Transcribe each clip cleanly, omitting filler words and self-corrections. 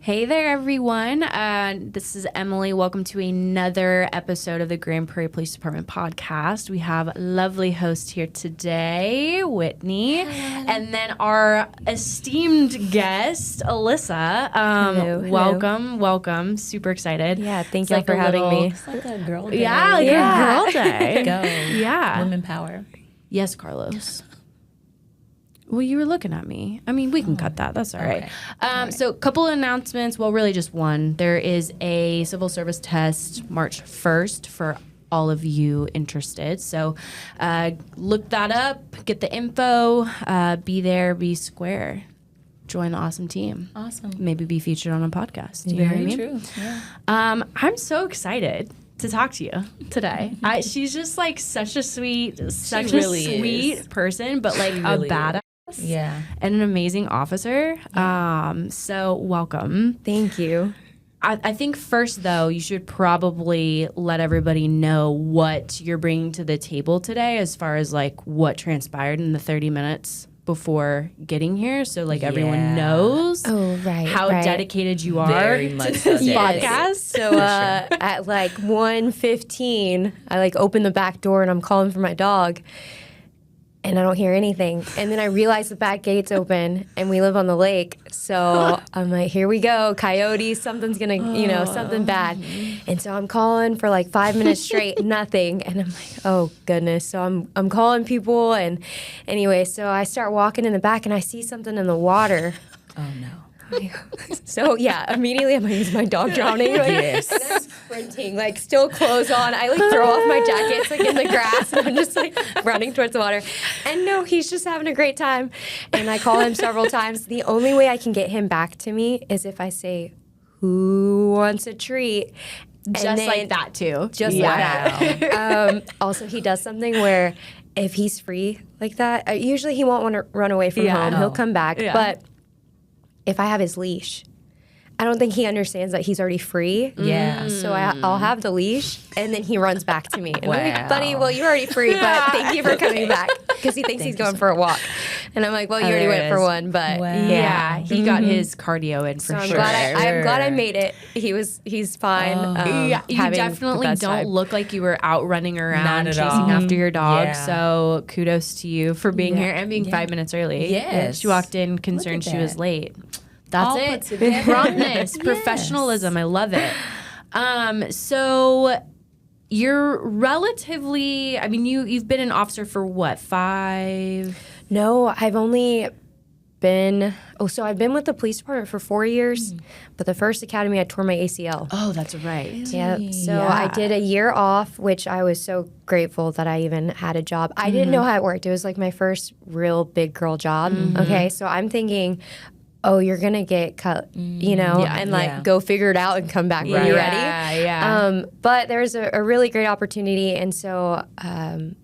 Hey there, everyone. This is Emily. Welcome to another episode of the Grand Prairie Police Department podcast. We have a lovely host here today, Whitney, and then our esteemed guest, Alyssa. Welcome. Super excited. Yeah, thank you for having me. It's like a girl day. Yeah, a girl day. Go. Yeah. Women power. Yes, Carlos. Well, you were looking at me. I mean, we can cut that. That's all right. Okay. So a couple of announcements. Well, really just one. There is a civil service test March 1st for all of you interested. So look that up. Get the info. Be there. Be square. Join the awesome team. Awesome. Maybe be featured on a podcast. You know what I mean? True. Yeah. I'm so excited to talk to you today. She's just like such a sweet person, but like a badass. Yeah. And an amazing officer. So welcome. Thank you. I think first, though, you should probably let everybody know what you're bringing to the table today as far as like what transpired in the 30 minutes before getting here. So like everyone knows how dedicated you are Very to much this so. podcast. So at like 1:15, I like open the back door and I'm calling for my dog. And I don't hear anything. And then I realize the back gate's open and we live on the lake. So I'm like, here we go, coyotes, something's gonna, something bad. And so I'm calling for like 5 minutes straight, nothing. And I'm like, oh goodness. So I'm calling people and anyway, so I start walking in the back and I see something in the water. Oh no. So yeah, immediately I'm like, is my dog drowning? Like, Yes. and I'm sprinting, like still clothes on. I like throw off my jacket, it's like in the grass, and I'm just like running towards the water. And no, he's just having a great time. And I call him several times. The only way I can get him back to me is if I say, "Who wants a treat?" Just like that, too. Just like that. Also, he does something where if he's free like that, usually he won't want to run away from home. no. He'll come back. Yeah. But if I have his leash, I don't think he understands that he's already free. Yeah. So I'll have the leash, and then he runs back to me. And I'm like, Wow. buddy, well, you're already free, but thank you for coming back. Because he thinks he's going for a walk. And I'm like, well, you already went for one, but Wow. Yeah, he got his cardio in for So I'm sure. glad I made it. He's fine. Yeah, you having the definitely best don't time. look like you were out running around Not at chasing all. after your dog. Yeah. So kudos to you for being here and being 5 minutes early. Yes. She walked in concerned Look at she was that. late. That's All put it. together. Promptness, professionalism. I love it. So you're relatively, I mean, you've been an officer for what, 5? No, I've only been, I've been with the police department for 4 years, but the first academy I tore my ACL. Oh, that's right. Yep. So I did a year off, which I was so grateful that I even had a job. I didn't know how it worked. It was like my first real big girl job. Okay, so I'm thinking, oh, you're going to get cut, go figure it out and come back when you're ready. Yeah. But there was a really great opportunity, and so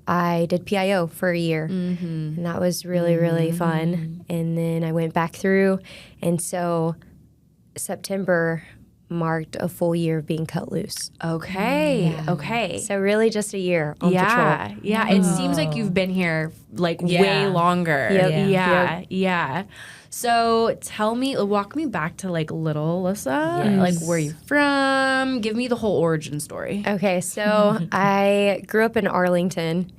I did PIO for a year, and that was really, really fun. And then I went back through, and so September marked a full year of being cut loose. Okay. Okay. So really just a year on patrol. Yeah. It seems like you've been here like way longer. Yep. Yeah. So walk me back to like little Alyssa. Yes. Like where you from? Give me the whole origin story. Okay, so I grew up in Arlington,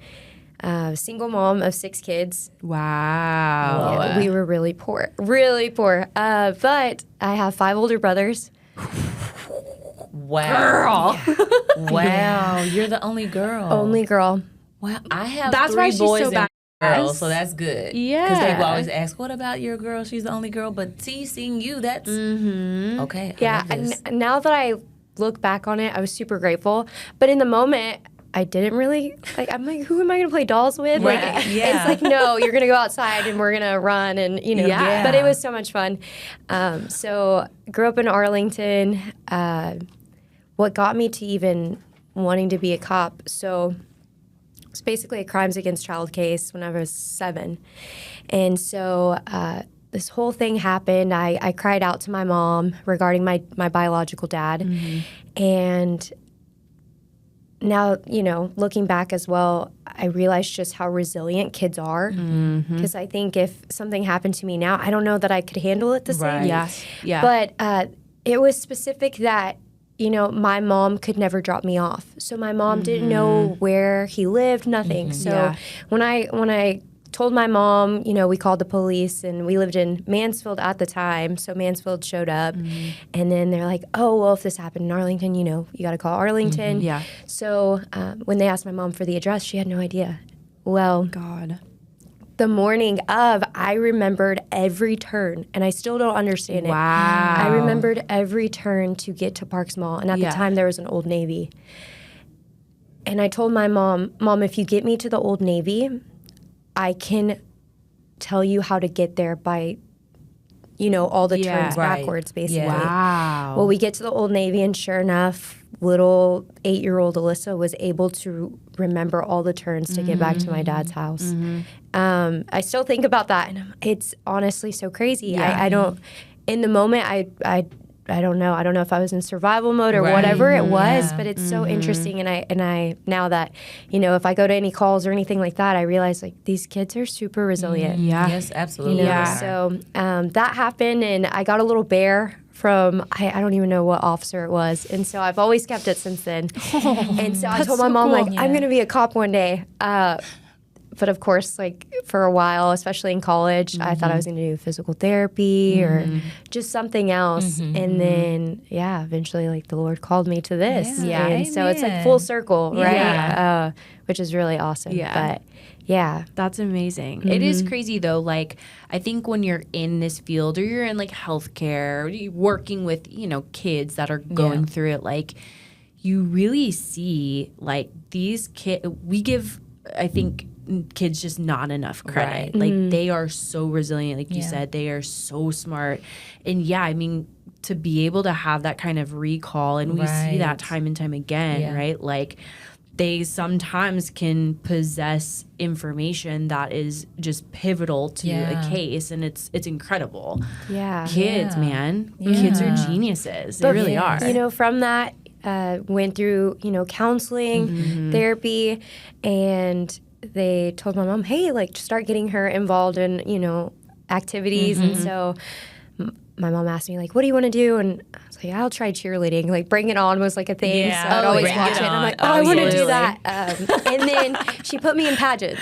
single mom of 6 kids. Wow. Yeah, we were really poor. But I have 5 older brothers. Wow. Wow. You're the only girl. Only girl. Wow. I have That's 3 why she's boys so and badass. girls, so that's good. Yeah. Because they've always asked, what about your girl? She's the only girl. But seeing you, that's okay. Yeah, and now that I look back on it, I was super grateful. But in the moment, I didn't really, I'm like, who am I going to play dolls with? Right. Like, it's like, no, you're going to go outside and we're going to run and, Yeah. But it was so much fun. So grew up in Arlington. What got me to even wanting to be a cop, so it's basically a crimes against child case when I was 7. And so this whole thing happened. I cried out to my mom regarding my biological dad. And now, looking back as well, I realized just how resilient kids are. Because I think if something happened to me now, I don't know that I could handle it the same. Right. Yeah. But it was specific that, you know, my mom could never drop me off. So my mom didn't know where he lived, nothing. So when I told my mom, you know, we called the police, and we lived in Mansfield at the time. So Mansfield showed up, and then they're like, oh, well, if this happened in Arlington, you know, you got to call Arlington. Yeah. So when they asked my mom for the address, she had no idea. Well, God. the morning of, I remembered every turn, and I still don't understand it. Wow. I remembered every turn to get to Parks Mall, and at the time there was an Old Navy. And I told my mom, if you get me to the Old Navy, I can tell you how to get there by, you know, all the turns backwards, basically. Wow. Well, we get to the Old Navy, and sure enough, little 8-year-old Alyssa was able to remember all the turns to get back to my dad's house. I still think about that, and it's honestly so crazy. I don't, in the moment, I don't know. I don't know if I was in survival mode or whatever it was, but it's so interesting. And I now that, you know, if I go to any calls or anything like that, I realize like these kids are super resilient. Yeah. Yes, absolutely. You know? So that happened, and I got a little bear from, I don't even know what officer it was. And so I've always kept it since then. And so I told my mom, like, I'm going to be a cop one day. But of course, like for a while, especially in college, I thought I was going to do physical therapy or just something else. And then, eventually, like the Lord called me to this. Yeah. And so it's like full circle, right? Which is really awesome. Yeah. But yeah. That's amazing. It is crazy though. Like, I think when you're in this field, or you're in like healthcare, or you're working with, you know, kids that are going through it, like you really see like these kids, we give, I think, kids just not enough credit. Like they are so resilient, like you said, they are so smart. And I mean, to be able to have that kind of recall, and we see that time and time again, right? Like they sometimes can possess information that is just pivotal to a case, and it's incredible. Yeah. Kids, man. Kids are geniuses. They really are. You know, from that, went through, you know, counseling, therapy, and they told my mom, hey, like, start getting her involved in, you know, activities. And so my mom asked me, like, what do you want to do? And I was like, I'll try cheerleading. Like, Bring It On was like a thing. Yeah. So I'd always Bring watch It it. And I'm On. like, I want to do Absolutely. that. And then she put me in pageants,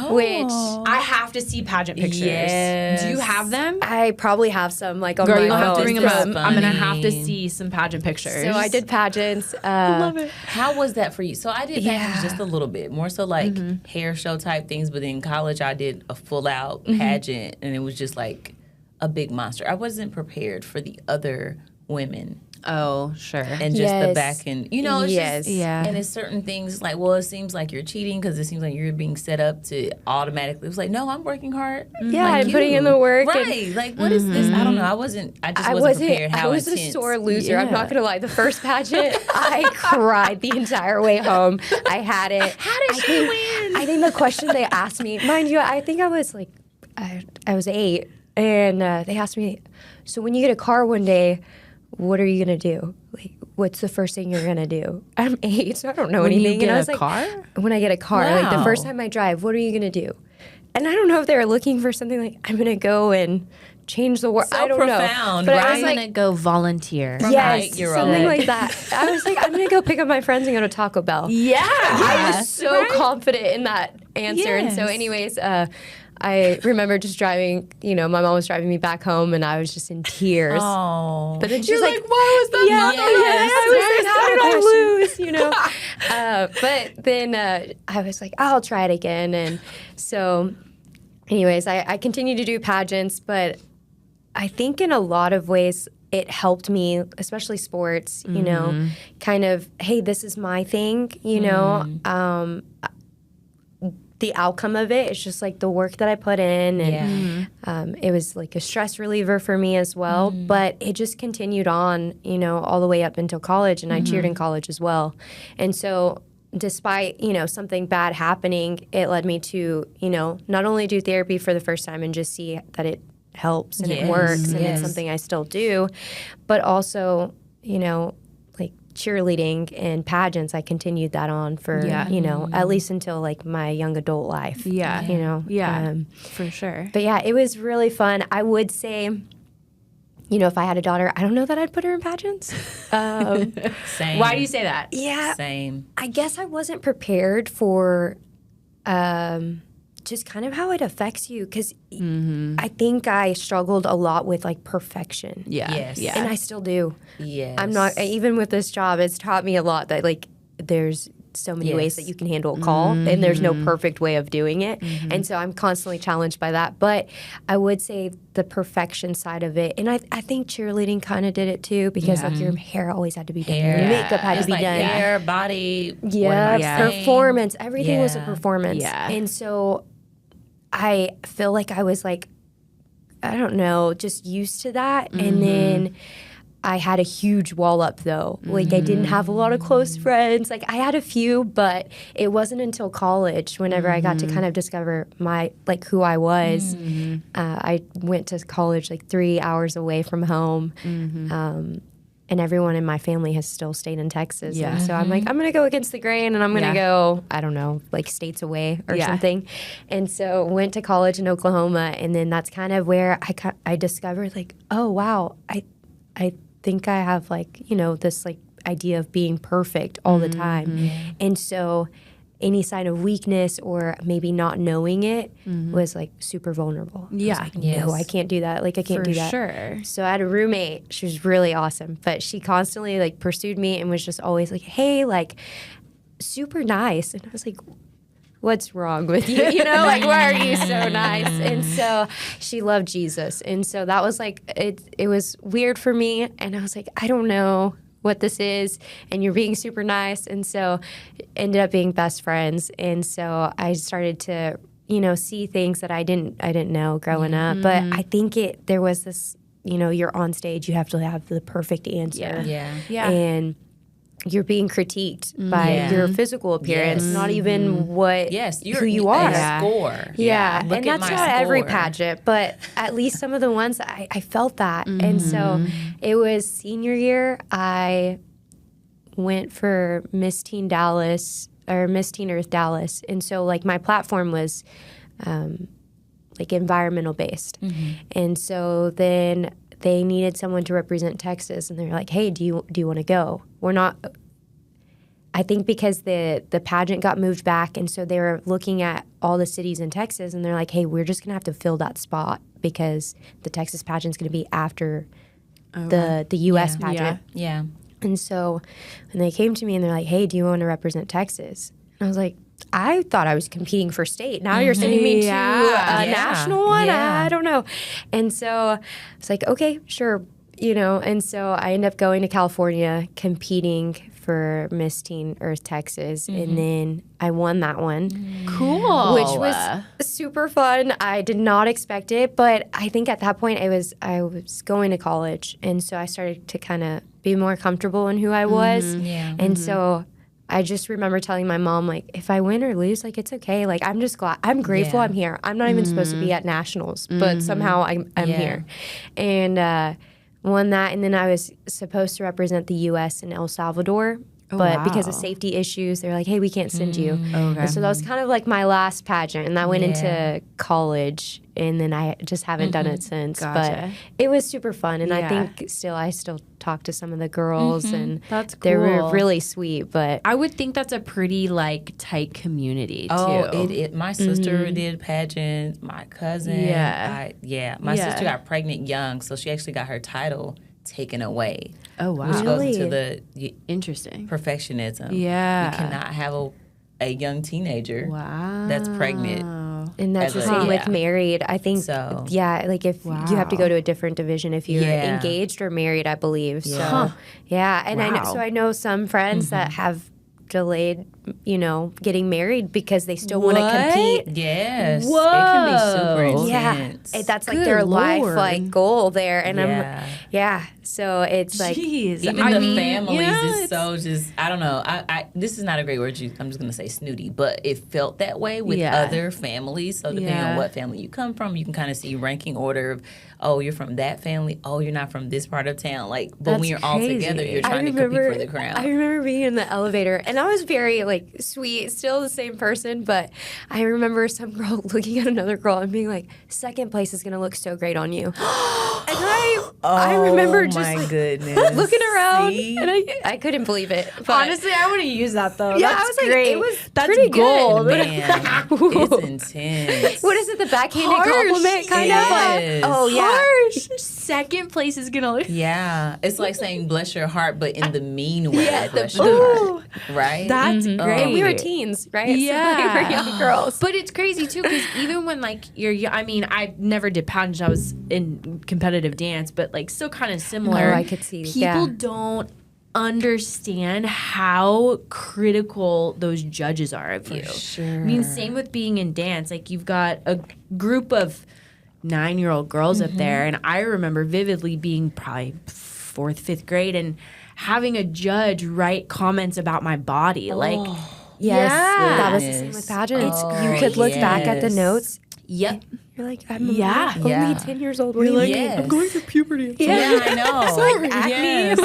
which I have to see pageant pictures. Yes. Do you have them? I probably have some, like, on Girl, my you'll have to phone. bring them up. That's I'm gonna funny. have to see some pageant pictures. So I did pageants. love it. How was that for you? So I did pageants just a little bit, more so like hair show type things. But in college, I did a full out pageant, and it was just like a big monster. I wasn't prepared for the other women Oh, sure. and just the Yes. back end. You know, it's Yes. just, Yeah. and it's certain things like, well, it seems like you're cheating because it seems like you're being set up to automatically. It was like, no, I'm working hard. Yeah, like and putting in the work. And Right. Like, what is this? I don't know. I just wasn't prepared how I was intense. a sore loser. I'm Yeah. not gonna lie. The first pageant, I cried the entire way home. I had it. How did she win? I think the question they asked me, mind you, I think I was like, I was 8, and they asked me, so when you get a car one day, what are you gonna do? Like, what's the first thing you're gonna do? I'm 8, so I don't know When you anything. get and I a was like, car? when I get a car, like the Wow. first time I drive, what are you gonna do? And I don't know if they were looking for something like, I'm gonna go and change the world. So I don't profound, know. But right? I I'm was like, gonna go volunteer. From yes, 8-year-old. something like that. I was like, I'm gonna go pick up my friends and go to Taco Bell. Yeah. I was so confident in that answer. And so, Yes. anyways, I remember just driving. You know, my mom was driving me back home, and I was just in tears. Oh. But then she's You're like, like, why was that not on yes. the I was like, how did I question? lose? You know. But then I was like, I'll try it again. And so, anyways, I continued to do pageants, but I think in a lot of ways it helped me, especially sports. You know, kind of, hey, this is my thing. You know. The outcome of it is just like the work that I put in, and it was like a stress reliever for me as well. But it just continued on, you know, all the way up until college, and I cheered in college as well. And so, despite, you know, something bad happening, it led me to, you know, not only do therapy for the first time and just see that it helps and it works and it's something I still do, but also, you know, like cheerleading and pageants, I continued that on for, you know, at least until like my young adult life. Yeah. You know? Yeah. For sure. But yeah, it was really fun. I would say if I had a daughter, I don't know that I'd put her in pageants. Same. Why do you say that? Yeah. Same. I guess I wasn't prepared for just kind of how it affects you, because I think I struggled a lot with like perfection. Yeah. Yes. Yeah. And I still do. Yes. I'm not, even with this job, it's taught me a lot that like there's so many ways that you can handle a call, and there's no perfect way of doing it. And so I'm constantly challenged by that. But I would say the perfection side of it, and I think cheerleading kind of did it too, because like your hair always had to be done, your makeup had to be like done. hair, body, Yeah, performance. Everything was a Yeah. performance. Yeah. And so I feel like I was like, I don't know, just used to that. And then I had a huge wall up though. Like I didn't have a lot of close friends. Like I had a few, but it wasn't until college whenever I got to kind of discover who I was. I went to college like 3 hours away from home. And everyone in my family has still stayed in Texas. Yeah. And so I'm like, I'm going to go against the grain, and I'm going to go, I don't know, like states away or something. And so went to college in Oklahoma. And then that's kind of where I discovered like, oh, wow, I think I have like, this like idea of being perfect all the time. And so any sign of weakness or maybe not knowing it was like super vulnerable. Yeah. I was like, no, I can't do that. Like I can't do that. Sure. So I had a roommate. She was really awesome, but she constantly like pursued me and was just always like, hey, like super nice. And I was like, what's wrong with you? Like, why are you so nice? And so she loved Jesus. And so that was like, it was weird for me. And I was like, I don't know what this is, and you're being super nice. And so ended up being best friends. And so I started to, see things that I didn't know growing up. But I think there was this, you're on stage, you have to have the perfect answer. Yeah. And you're being critiqued by your physical appearance, not even who you are. Score. Yeah, Look and at that's my not every score. pageant, but at least some of the ones I felt that. And so it was senior year. I went for Miss Teen Dallas or Miss Teen Earth Dallas, and so like my platform was like environmental based, and so then they needed someone to represent Texas, and they're like, "Hey, do you want to go?" We're not. I think because the pageant got moved back, and so they were looking at all the cities in Texas, and they're like, "Hey, we're just gonna have to fill that spot because the Texas pageant's gonna be after the U.S. pageant." Yeah. And so when they came to me and they're like, "Hey, do you want to represent Texas?" And I was like, I thought I was competing for state. Now you're sending me to a national one? Yeah. I don't know. And so I was like, okay, sure. And so I ended up going to California, competing for Miss Teen Earth Texas. And then I won that one. Cool. Which was super fun. I did not expect it, but I think at that point I was going to college. And so I started to kind of be more comfortable in who I was. Yeah. And so I just remember telling my mom, like, if I win or lose, like, it's okay. Like, I'm just glad. I'm grateful I'm here. I'm not even supposed to be at nationals, but somehow I'm here. And won that. And then I was supposed to represent the U.S. in El Salvador. But because of safety issues, they're like, hey, we can't send you. Okay. And so that was kind of like my last pageant. And I went into college, and then I just haven't done it since. Gotcha. But it was super fun. And I think I still talk to some of the girls, and That's they were cool. really sweet. But I would think that's a pretty like tight community too. Oh, it my sister did pageants. My cousin. Yeah. My sister got pregnant young, so she actually got her title taken away. Oh wow. Which goes into Really? the Interesting. perfectionism. Yeah. You cannot have a young teenager Wow. that's pregnant. And that's the As a- same with yeah. married. I think, So- like if you have to go to a different division if you're Yeah. engaged or married, I believe. So, Huh. yeah. And Wow. I know some friends that have delayed, getting married because they still want to What? compete. Yes. Whoa. It can be super Yeah, intense. that's like Good their life Lord. goal there, and Yeah. So it's like, Jeez. Even I the mean, families it's- is so just, I don't know. This is not a great word. I'm just going to say snooty, but it felt that way with other families. So depending on what family you come from, you can kind of see ranking order of, oh, you're from that family. Oh, you're not from this part of town. Like, but when That's you're all crazy. together, you're trying to compete for the crown. I remember being in the elevator, and I was very like sweet, still the same person. But I remember some girl looking at another girl and being like, second place is going to look so great on you. And I remember just like goodness. looking around See? and I couldn't believe it. But Honestly, I want to use that though. yeah, That's I was like, great. it was That's pretty gold. good. Man, it's intense. What is it? The backhanded Harsh. compliment kind Yes. of like, oh yeah. Harsh. Second place is gonna look. Yeah, it's like saying bless your heart, but in the mean way. Yeah, bless the- your Ooh. heart, right? That's Oh. great. And we were teens, right? Yeah. So we were young girls. But it's crazy too, because even when like I mean, I never did pageants. I was in competitive dance, but like still kind of similar. Oh, I could see. People Yeah. don't understand how critical those judges are of you. sure. I mean, same with being in dance. Like you've got a group of 9-year-old girls up there, and I remember vividly being probably 4th, 5th grade and having a judge write comments about my body. Like, Yes, Yeah. that was the same with pageants. Oh, You could look back at the yes. notes. yep. You're like, I'm Yeah. only Yeah. 10 years old. What do you mean? Yes. I'm going through puberty. Yeah, I know. Sorry. Yes.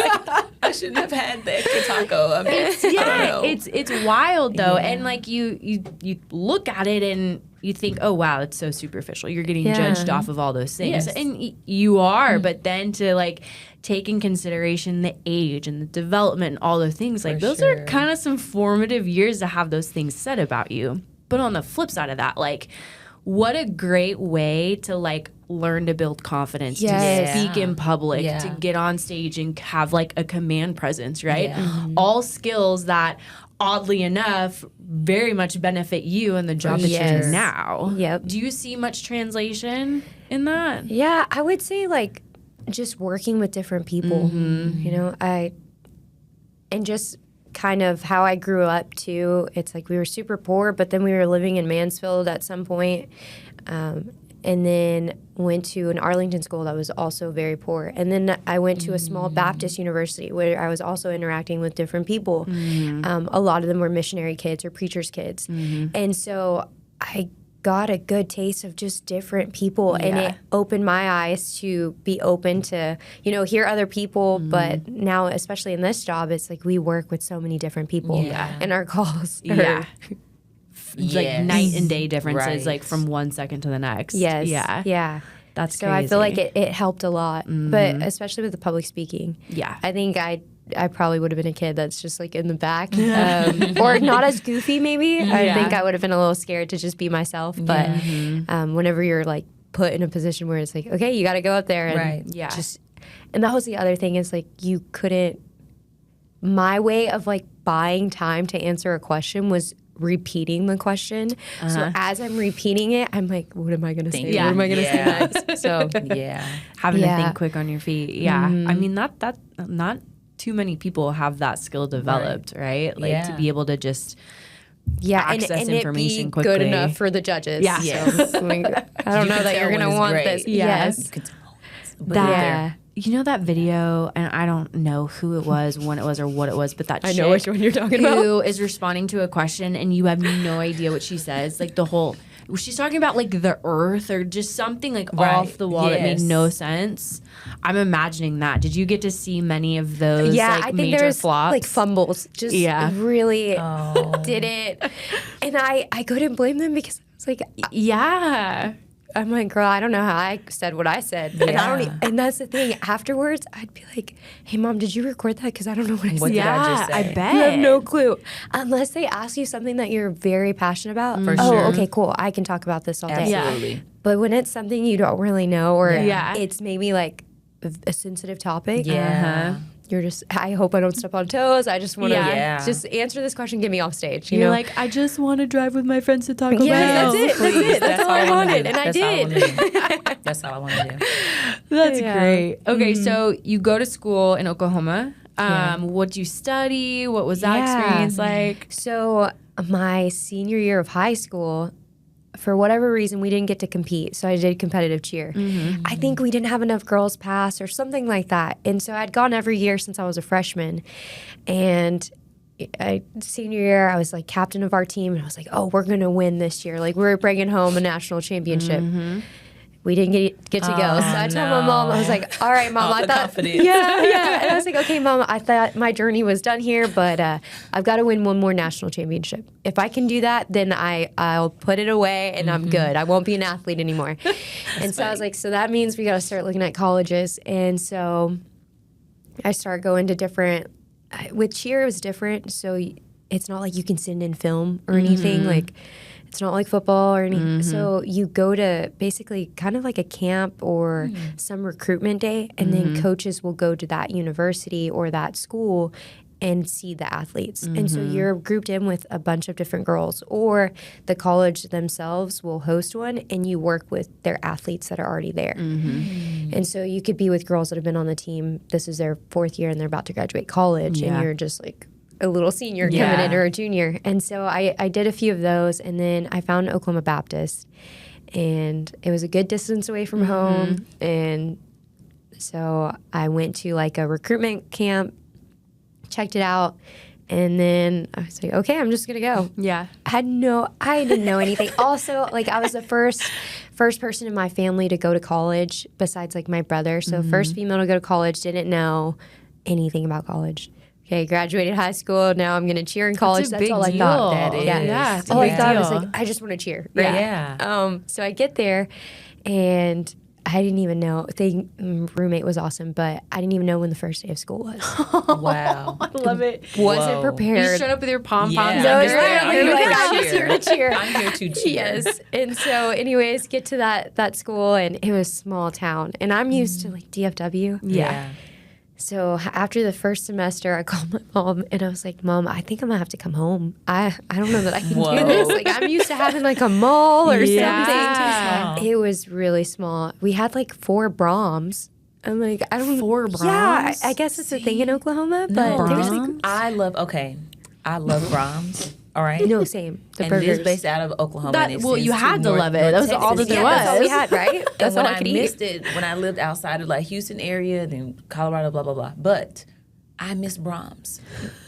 I shouldn't have had the extra taco. I mean, I don't Yeah, know. it's wild though, and like you look at it and you think, oh wow, it's so superficial. You're getting Yeah. judged off of all those things, Yes. and you are. But then to like take in consideration the age and the development and all those things, like For those are sure. kind of some formative years to have those things said about you. But on the flip side of that, like, what a great way to like learn to build confidence, Yes. to speak in public, Yeah. to get on stage and have like a command presence, right? Yeah. All skills that oddly enough very much benefit you in the job that you're Yes. in now. Yep. Do you see much translation in that? Yeah, I would say like just working with different people, you know, and just kind of how I grew up too. It's like we were super poor, but then we were living in Mansfield at some point, and then went to an Arlington school that was also very poor. And then I went to a small Baptist university where I was also interacting with different people. A lot of them were missionary kids or preachers' kids. And so I got a good taste of just different people, and it opened my eyes to be open to, you know, hear other people. But now, especially in this job, it's like we work with so many different people, Yeah. and our calls are, Yeah. Like Yes. night and day differences, Right. like from one second to the next. yes, Yeah. yeah. That's So crazy. I feel like it helped a lot, but especially with the public speaking. Yeah. I think I probably would have been a kid that's just like in the back, or not as goofy maybe. I think I would have been a little scared to just be myself. But whenever you're like put in a position where it's like, okay, you got to go up there and Right. Yeah. just, and that was the other thing is like you couldn't, my way of like buying time to answer a question was repeating the question. So as I'm repeating it, I'm like, what am I going to say? Yeah. What am I going to Yeah. say next? So Yeah. Having to Yeah. think quick on your feet. Yeah. I mean, that not too many people have that skill developed, right? Like to Yeah. be able to just yeah, access and information it be quickly. good enough for the judges. Yeah. So, like, I don't know can that you're tell when going to it's want great. this. Yeah. Yes. You can tell. But that. Yeah. You know that video, and I don't know who it was, when it was, or what it was, but that I know which one you're talking who is responding to a question, and you have no idea what she says. Like the whole, she's talking about like the earth or just something like Right. off the wall that made Yes. no sense. I'm imagining that. Did you get to see many of those? Yeah, like, I think major there's flops? like fumbles. Just Yeah. really Oh. did it. And I couldn't blame them because I was like, Yeah. I'm like, girl, I don't know how I said what I said. And I don't Yeah. and that's the thing. Afterwards, I'd be like, hey, Mom, did you record that? Because I don't know what I What said. did I Yeah, just say? I bet. You have no clue. Unless they ask you something that you're very passionate about. For oh, sure. okay, cool. I can talk about this all day. Absolutely. But when it's something you don't really know or Yeah. it's maybe like a sensitive topic, Yeah. you're just, I hope I don't step on toes. I just want to Yeah. just answer this question, get me off stage. You're know? like, I just want to drive with my friends to Taco Yeah, Bell. that's it. That's it. That's all I wanna wanted. do. And I That's all did. wanna do. That's all I want to do. That's Yeah. great. Okay, so you go to school in Oklahoma. What do you study? What was that Yeah. experience like? So my senior year of high school, for whatever reason, we didn't get to compete. So I did competitive cheer. I think we didn't have enough girls pass or something like that. And so I'd gone every year since I was a freshman. And senior year, I was like captain of our team. And I was like, oh, we're going to win this year. Like we're bringing home a national championship. we didn't get to go. So I told my mom, I was like, all right, Mom, I thought, confidence. yeah. And I was like, okay, Mom, I thought my journey was done here, but I've got to win one more national championship. If I can do that, then I'll put it away and I'm good. I won't be an athlete anymore. And so I was like, so that means we got to start looking at colleges. And so I started going to different, with cheer it was different. So it's not like you can send in film or anything. Like, it's not like football or anything. So you go to basically kind of like a camp or some recruitment day, and then coaches will go to that university or that school and see the athletes. And so you're grouped in with a bunch of different girls, or the college themselves will host one and you work with their athletes that are already there. And so you could be with girls that have been on the team. This is their 4th year and they're about to graduate college, and you're just like a little senior coming in, or a junior. And so I did a few of those, and then I found Oklahoma Baptist, and it was a good distance away from home. And so I went to like a recruitment camp, checked it out, and then I was like, okay, I'm just gonna go. Yeah. I didn't know anything. Also, like, I was the first person in my family to go to college besides like my brother. So first female to go to college, didn't know anything about college. Okay, graduated high school. Now I'm going to cheer in college. That's all I thought. That is. Yeah, it's a All I big thought was deal. like, I just want to cheer. Right? Yeah. So I get there, and I didn't even know. Roommate was awesome, but I didn't even know when the first day of school was. Wow. I love it. Wasn't Whoa. prepared. You showed up with your pom-poms. Yeah. No, I'm it's here to literally like, cheer. I'm just here to cheer. I'm here to cheer. Yes. And so anyways, get to that school, and it was small town. And I'm used to like DFW. Yeah. So after the first semester, I called my mom and I was like, Mom, I think I'm gonna have to come home. I don't know that I can Whoa. do this. Like, I'm used to having like a mall or Yeah. something. It was really small. We had like 4 Brahms. I'm like, I don't 4 Yeah, Brahms? I guess it's a thing in Oklahoma, but there's like I love Brahms. All right. no same. The and burgers. it is based out of Oklahoma. and it Well, you sends had to North- love it. North That was all Texas. that there That's all we was. had, right? That's And all when I I could missed eat. it, when I lived outside of like Houston area, then Colorado, blah blah blah. But I miss Brahms.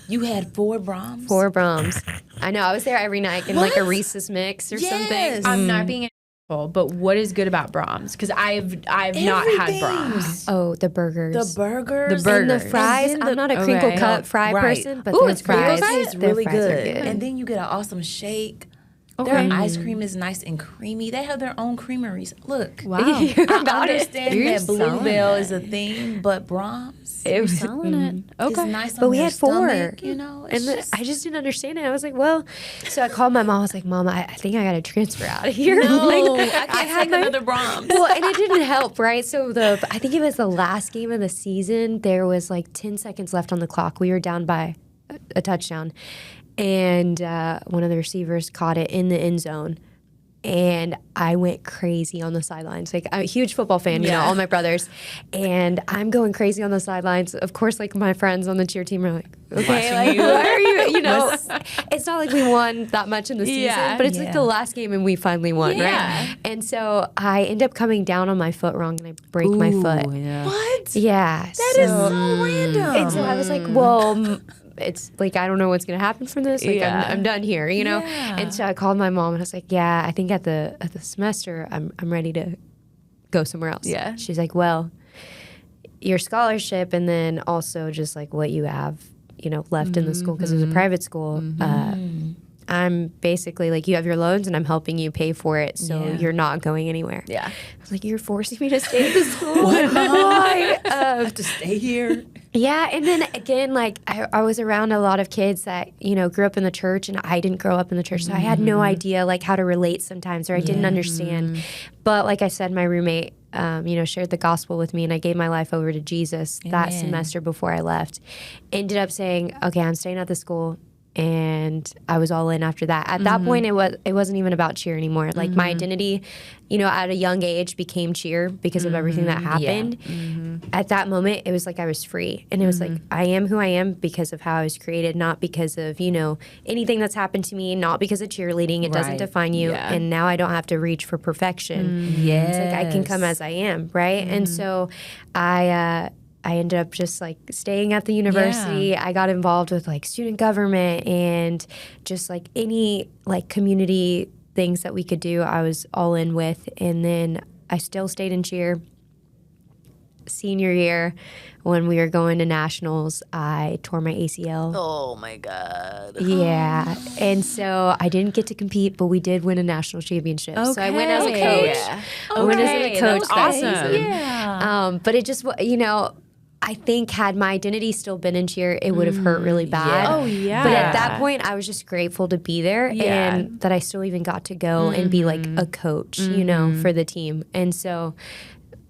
You had 4 Brahms. 4 Brahms. I know. I was there every night in like a Reese's mix or something. Yes. I'm not being a but what is good about Brahms? Because I've not had Everything. Brahms. Oh, the burgers. The burgers. The And the burgers. fries. And then I'm not a crinkle okay. cut fry Right. person, but Ooh, those it's crinkle fries, cut? It's their really fries are good. And then you get an awesome shake. Their ice cream is nice and creamy. They have their own creameries. Look, Wow. I understand You're that selling Bluebell it. is a thing, but Brahms It was Selling it. is Okay. nice on But we your had 4, stomach, you know. It's and just, I just didn't understand it. I was like, well, so I called my mom. I was like, Mom, I think I got to transfer out of here. no, Like, I can't take another Brahms. well, and it didn't help, right? So I think it was the last game of the season. There was like 10 seconds left on the clock. We were down by a touchdown, and one of the receivers caught it in the end zone. And I went crazy on the sidelines. Like, I'm a huge football fan, you know, all my brothers. And I'm going crazy on the sidelines. Of course, like, my friends on the cheer team are like, okay, Watching like, you. why are you, you know? It's not like we won that much in the season, Yeah. but it's like the last game and we finally won, Yeah. right? And so I end up coming down on my foot wrong and I break my foot. Yeah. What? Yeah. That is so random. And so I was like, well, it's like, I don't know what's going to happen from this. Like, Yeah. I'm done here, you know? Yeah. And so I called my mom and I was like, yeah, I think at the semester, I'm ready to go somewhere else. Yeah. She's like, well, your scholarship and then also just like what you have, you know, left in the school, because it was a private school. I'm basically like, you have your loans and I'm helping you pay for it. So you're not going anywhere. Yeah. I was like, you're forcing me to stay at the school? Why? To stay here. Yeah, and then again, like I was around a lot of kids that, you know, grew up in the church, and I didn't grow up in the church, so I had no idea like how to relate sometimes, or I didn't understand. But like I said, my roommate, you know, shared the gospel with me, and I gave my life over to Jesus that semester before I left. Ended up saying, okay, I'm staying at the school. And I was all in after that. At that point, it wasn't even about cheer anymore. Like my identity, you know, at a young age became cheer because of everything that happened. At that moment, it was like I was free, and it was like I am who I am because of how I was created, not because of, you know, anything that's happened to me, not because of cheerleading. It doesn't Right. define you, Yeah. and now I don't have to reach for perfection. Yes. It's like I can come as I am, right? And so I ended up just like staying at the university. I got involved with like student government and just like any like community things that we could do, I was all in with. And then I still stayed in cheer. Senior year, when we were going to nationals, I tore my ACL. Oh my God. Yeah. And so I didn't get to compete, but we did win a national championship. So I went as a coach. I went as a coach that season. Yeah. But it just, I think had my identity still been in cheer, it would have hurt really bad. Oh, yeah. But at that point, I was just grateful to be there and that I still even got to go and be like a coach, for the team. And so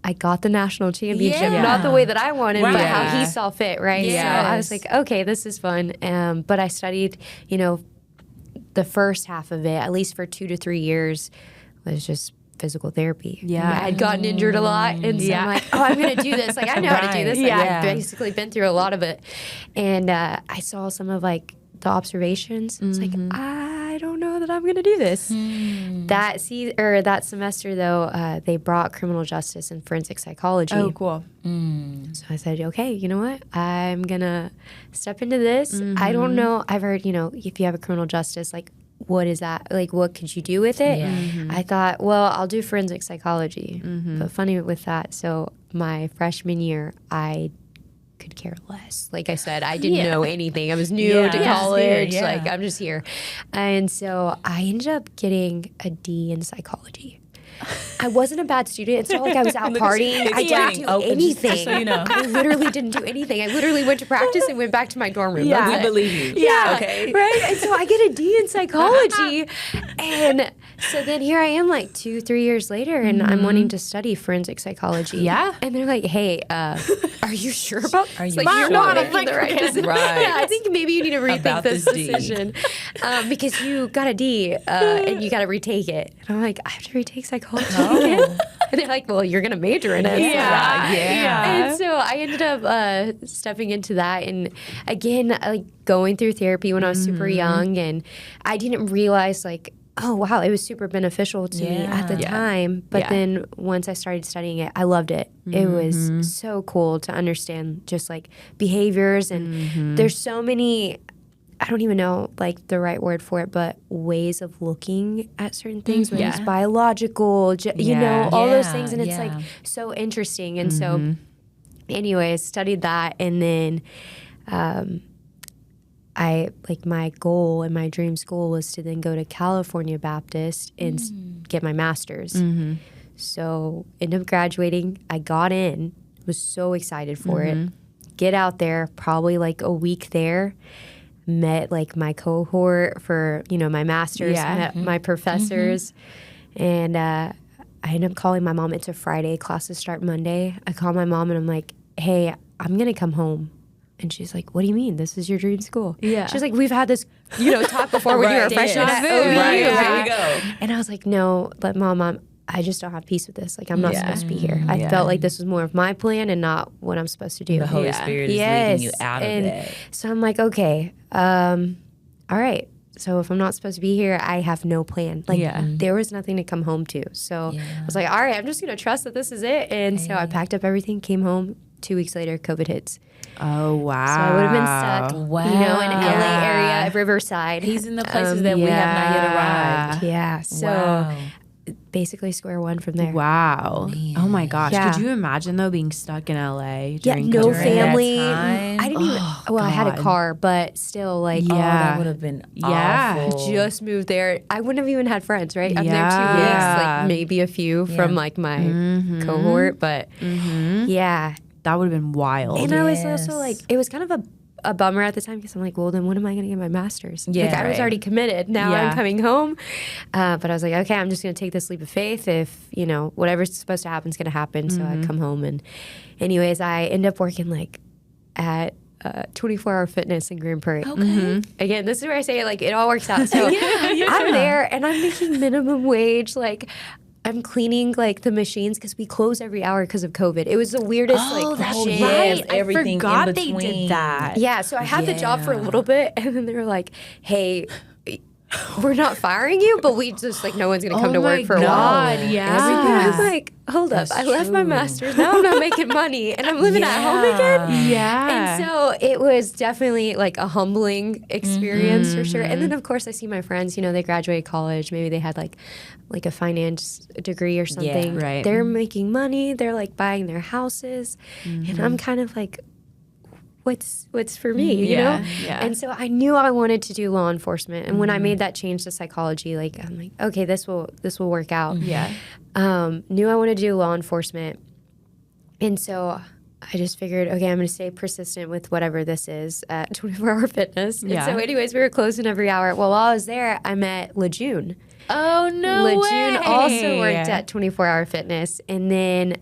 I got the national championship, not the way that I wanted, but how he saw fit, right? Yes. So I was like, okay, this is fun. But I studied, the first half of it, at least for 2 to 3 years, was just physical therapy. Yeah. I had gotten injured a lot. And so I'm like, I'm going to do this. Like, I know how to do this. Like, I've basically been through a lot of it. And I saw some of like the observations. It's like, I don't know that I'm going to do this. That semester, though, they brought criminal justice and forensic psychology. Oh, cool. So I said, okay, you know what? I'm going to step into this. I don't know. I've heard, if you have a criminal justice, like, what is that? Like, what could you do with it? I thought, well, I'll do forensic psychology. But funny with that, so my freshman year, I could care less. Like I said, I didn't know anything. I was new to college. Like, I'm just here. And so I ended up getting a D in psychology. I wasn't a bad student. It's not like I was out partying. I didn't do anything. Just so you know. I literally didn't do anything. I literally went to practice and went back to my dorm room. We believe you. Yeah. Okay. Right? And so I get a D in psychology. And so then here I am like 2-3 years later and I'm wanting to study forensic psychology. Yeah. And they're like, hey, are you sure about this? Are you like, sure? You're not making the right decision. Right. Yeah, I think maybe you need to rethink About this this D. decision. Because you got a D and you got to retake it. And I'm like, I have to retake psychology again? And they're like, well, you're going to major in it. And so I ended up stepping into that. And again, like going through therapy when I was super young. And I didn't realize like, oh, wow, it was super beneficial to me at the time. But then once I started studying it, I loved it. It was so cool to understand just like behaviors. And there's so many, I don't even know like the right word for it, but ways of looking at certain things, whether it's biological, all those things. And it's like so interesting. And so anyway, I studied that. And then my goal and my dream school was to then go to California Baptist and get my master's. So ended up graduating. I got in, was so excited for it. Get out there, probably like a week there. Met like my cohort for, my master's, met my professors. And I ended up calling my mom. It's a Friday, classes start Monday. I call my mom and I'm like, hey, I'm going to come home. And she's like, what do you mean? This is your dream school. Yeah. She's like, we've had this, talk before when you were a freshman at OU. There you go. And I was like, no, but mom, I just don't have peace with this. Like, I'm not supposed to be here. I felt like this was more of my plan and not what I'm supposed to do. The Holy Spirit is leading you out of that. So I'm like, okay, all right. So if I'm not supposed to be here, I have no plan. Like, there was nothing to come home to. So I was like, all right, I'm just going to trust that this is it. And so I packed up everything, came home. 2 weeks later, COVID hits. Oh, wow. So I would have been stuck, in LA area, Riverside. He's in the places that we have not yet arrived. Yeah. So basically square one from there. Wow. Man. Oh my gosh. Yeah. Could you imagine though being stuck in LA during COVID? no family. That time? I didn't even, I had a car, but still like, that would have been awful. Just moved there. I wouldn't have even had friends, right? I'm there 2 weeks, like maybe a few from like my cohort, but That would have been wild. And I was also like, it was kind of a bummer at the time because I'm like, well, then when am I going to get my master's? I was already committed. Now I'm coming home. But I was like, okay, I'm just going to take this leap of faith. If, whatever's supposed to happen is going to happen. So I come home. And anyways, I end up working like at 24-hour fitness in Grand Prairie. Okay. Again, this is where I say like it all works out. So I'm there and I'm making minimum wage. Like I'm cleaning like the machines because we close every hour because of COVID. It was the weirdest shit. Right. Everything I forgot in they between. did that. Yeah, so I had the job for a little bit and then they were like, hey, we're not firing you, but we just like no one's gonna come to work for a while. Yeah. And I was like, hold up, That's I left my true. master's. Now I'm not making money and I'm living at home again. Yeah. And so it was definitely like a humbling experience for sure. And then of course I see my friends, they graduated college. Maybe they had like a finance degree or something. right. They're making money. They're like buying their houses. And I'm kind of like, what's for me, you know? Yeah. And so I knew I wanted to do law enforcement. And when I made that change to psychology, like I'm like, okay, this will work out. Yeah. Knew I wanted to do law enforcement. And so I just figured, okay, I'm going to stay persistent with whatever this is at 24 Hour Fitness. Yeah. And so anyways, we were closing every hour. Well, while I was there, I met Lejeune. Oh, no Lejeune way. also worked at 24 Hour Fitness. And then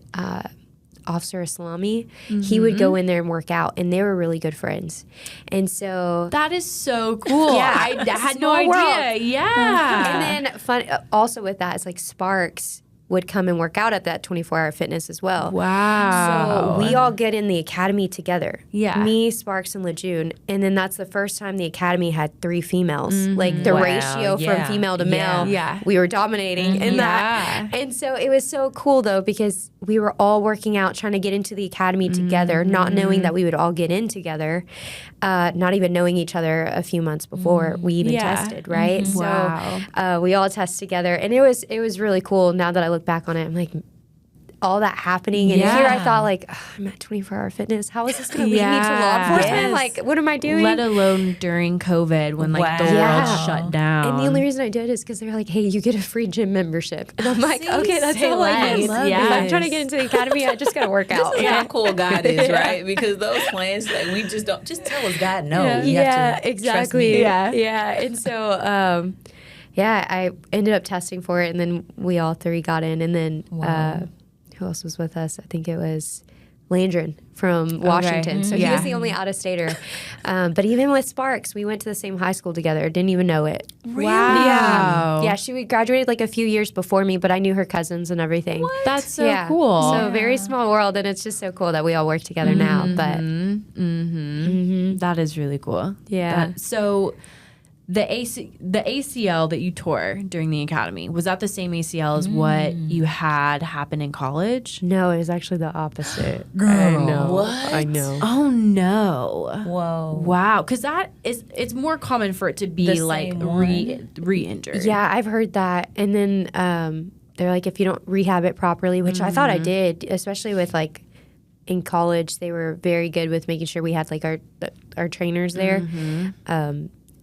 Officer Islami, he would go in there and work out, and they were really good friends. And so That is so cool. Yeah. I had no Small idea. world. Yeah. And then fun also with that is like Sparks would come and work out at that 24 Hour Fitness as well. Wow. So we all get in the academy together. Yeah. Me, Sparks, and Lejeune. And then that's the first time the academy had 3 females. Like the Wow, ratio yeah, from female to male, yeah. we were dominating in that. And so it was so cool though, because we were all working out, trying to get into the academy together, not knowing that we would all get in together, not even knowing each other a few months before we even Yeah. tested, right? Wow. So we all test together, and it was really cool. Now that I look back on it, I'm like, all that happening, and Yeah. here I thought like, "Ugh, I'm at 24 Hour Fitness. How is this going to lead me to law Yeah. enforcement? Yes. Like, what am I doing? Let alone during COVID when like the Wow. world Yeah. shut down. And the only reason I did is because they were like, "Hey, you get a free gym membership," and I'm like, "Okay, that's say all I less. need. Yes. If I'm trying to get into the academy, I just got to work out." That's how cool God is, right? Because those plans, like, we just don't just tell us God no. You have to exactly. trust me. Yeah. And so, I ended up testing for it, and then we all 3 got in, and then who else was with us? I think it was Landron from Washington. So he was the only out-of-stater. But even with Sparks, we went to the same high school together. Didn't even know it. Wow. Yeah, she graduated like a few years before me, but I knew her cousins and everything. That's so cool. So very small world, and it's just so cool that we all work together now. But That is really cool. Yeah. So the ACL that you tore during the academy, was that the same ACL as what you had happen in college? no, it was actually the opposite. Girl, I know. what? I know. Oh no. Whoa. Wow, because it's more common for it to be The like same one? re-injured. Yeah, I've heard that. And then they're like, if you don't rehab it properly, which I thought I did, especially with like in college, they were very good with making sure we had like our trainers there.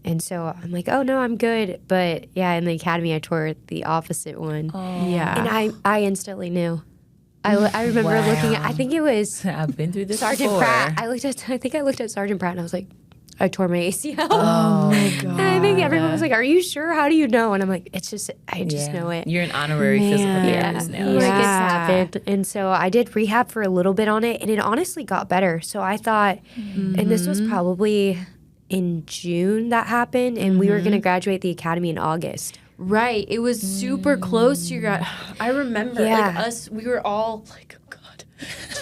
And so I'm like, oh no, I'm good. But yeah, in the academy, I tore the opposite one. Yeah. And I instantly knew. I remember looking at, I think it was I've been through this Sergeant before. Pratt. I think I looked at Sergeant Pratt and I was like, I tore my ACL. Oh my god. And I think everyone was like, "Are you sure? How do you know?" And I'm like, "It's just, I just know it." You're an honourary physical therapist now. Like Yeah. it's happened. And so I did rehab for a little bit on it, and it honestly got better. So I thought, and this was probably in June that happened, and we were going to graduate the academy in August. Right. It was super close to your. I remember like us. We were all like, oh god.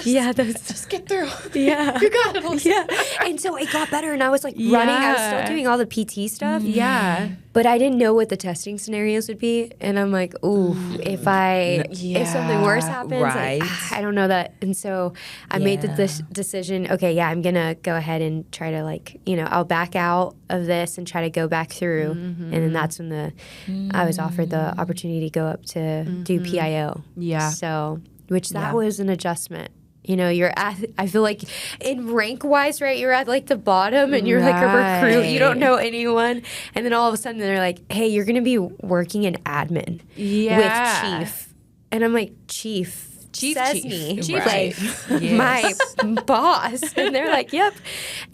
Just get through. Yeah. You got it. Yeah. And so it got better, and I was like running. I was still doing all the PT stuff. Yeah. But I didn't know what the testing scenarios would be, and I'm like, ooh, if something worse happens, right. like, I don't know that. And so I made the decision. Okay, yeah, I'm gonna go ahead and try to I'll back out of this and try to go back through. And then that's when I was offered the opportunity to go up to do PIO. Yeah. So which that was an adjustment. You're at, I feel like in rank wise, right? You're at like the bottom and you're like a recruit. You don't know anyone. And then all of a sudden they're like, hey, you're going to be working in admin with Chief. And I'm like, Chief. Chesney, Right. my boss. And they're like, yep.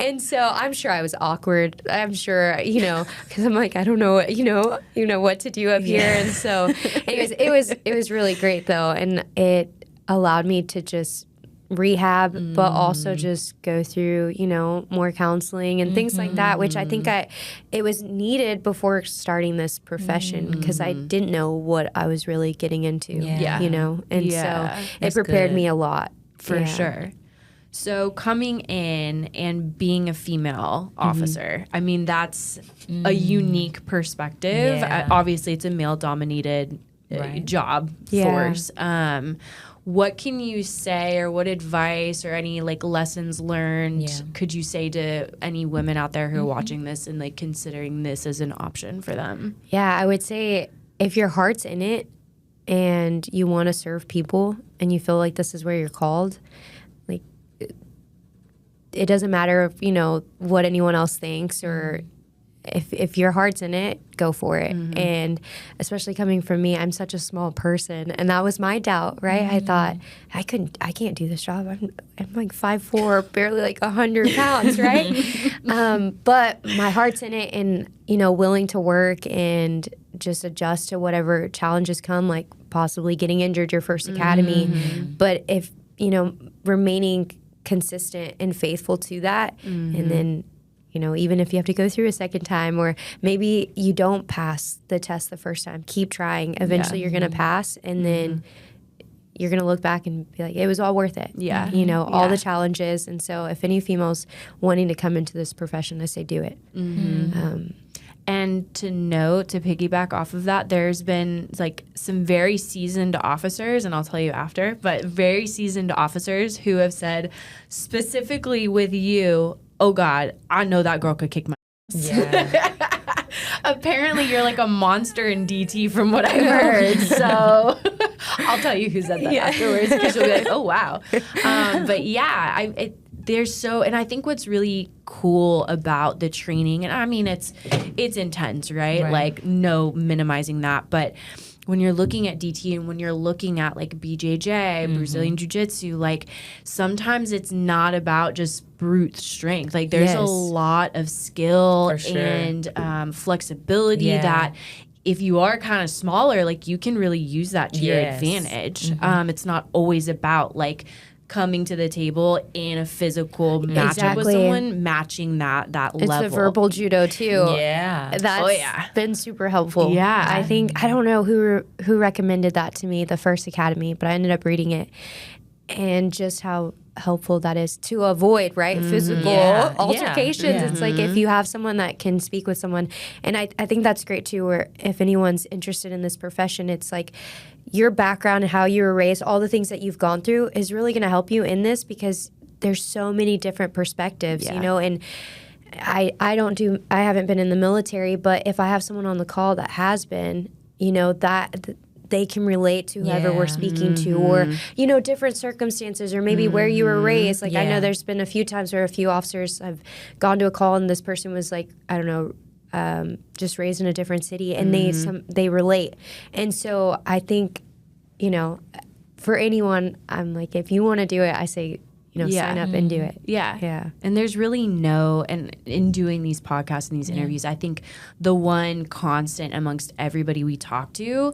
And so I'm sure I was awkward. I'm sure, because I'm like, I don't know what, what to do up here. And so anyways, it was really great though. And it allowed me to just rehab, but also just go through, more counseling and things like that, which I think it was needed before starting this profession because I didn't know what I was really getting into, and so it prepared me a lot. For sure. So coming in and being a female officer, I mean, that's a unique perspective. Yeah. Obviously, it's a male-dominated job force. what can you say, or what advice or any like lessons learned could you say to any women out there who are watching this and like considering this as an option for them? Yeah, I would say if your heart's in it and you want to serve people and you feel like this is where you're called, like it doesn't matter if, you know, what anyone else thinks, or if your heart's in it, go for it. And especially coming from me, I'm such a small person, and that was my doubt, right? I thought I can't do this job. I'm like 5'4", barely like 100 pounds, right? But my heart's in it, and you know, willing to work and just adjust to whatever challenges come, like possibly getting injured your first academy. But if, you know, remaining consistent and faithful to that, and then, you know, even if you have to go through a second time, or maybe you don't pass the test the first time, keep trying. Eventually you're going to pass, and then you're going to look back and be like, it was all worth it. Yeah. You know, all the challenges. And so if any females wanting to come into this profession, I say do it. And to note, to piggyback off of that, there's been like some very seasoned officers, and I'll tell you after, but very seasoned officers who have said specifically with you, oh God, I know that girl could kick my ass. Yeah. Apparently you're like a monster in DT from what I've heard. So I'll tell you who said that afterwards, because you'll be like, oh wow. But yeah, there's so, and I think what's really cool about the training, and I mean, it's intense, right? Like no minimizing that, but when you're looking at DT and when you're looking at like BJJ, Brazilian Jiu-Jitsu, like sometimes it's not about just brute strength. Like there's a lot of skill and flexibility that if you are kind of smaller, like you can really use that to your advantage. It's not always about like coming to the table in a physical matchup with someone, matching that level. It's a verbal judo too. Yeah. That's been super helpful. Yeah. I think, I don't know who recommended that to me, the first academy, but I ended up reading it, and just how helpful that is to avoid, right? Physical altercations. It's like if you have someone that can speak with someone, and I think that's great too, where if anyone's interested in this profession, it's like your background and how you were raised, all the things that you've gone through is really going to help you in this, because there's so many different perspectives, you know, and I haven't been in the military, but if I have someone on the call that has been, you know, that they can relate to whoever we're speaking to, or, you know, different circumstances, or maybe where you were raised. Like I know there's been a few times where a few officers have gone to a call and this person was like, I don't know, just raised in a different city, and they relate. And so I think, you know, for anyone, I'm like, if you want to do it, I say, you know, sign up and do it. Yeah. And there's really and in doing these podcasts and these interviews, I think the one constant amongst everybody we talk to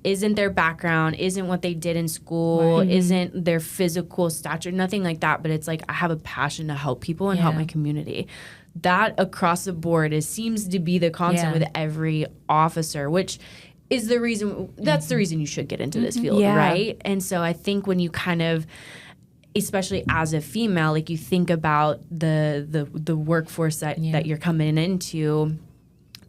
isn't their background, isn't what they did in school, isn't their physical stature, nothing like that. But it's like, I have a passion to help people and help my community. That across the board seems to be the constant with every officer, which is the reason, that's the reason you should get into this field, right? And so I think when you kind of, especially as a female, like you think about the workforce that you're coming into,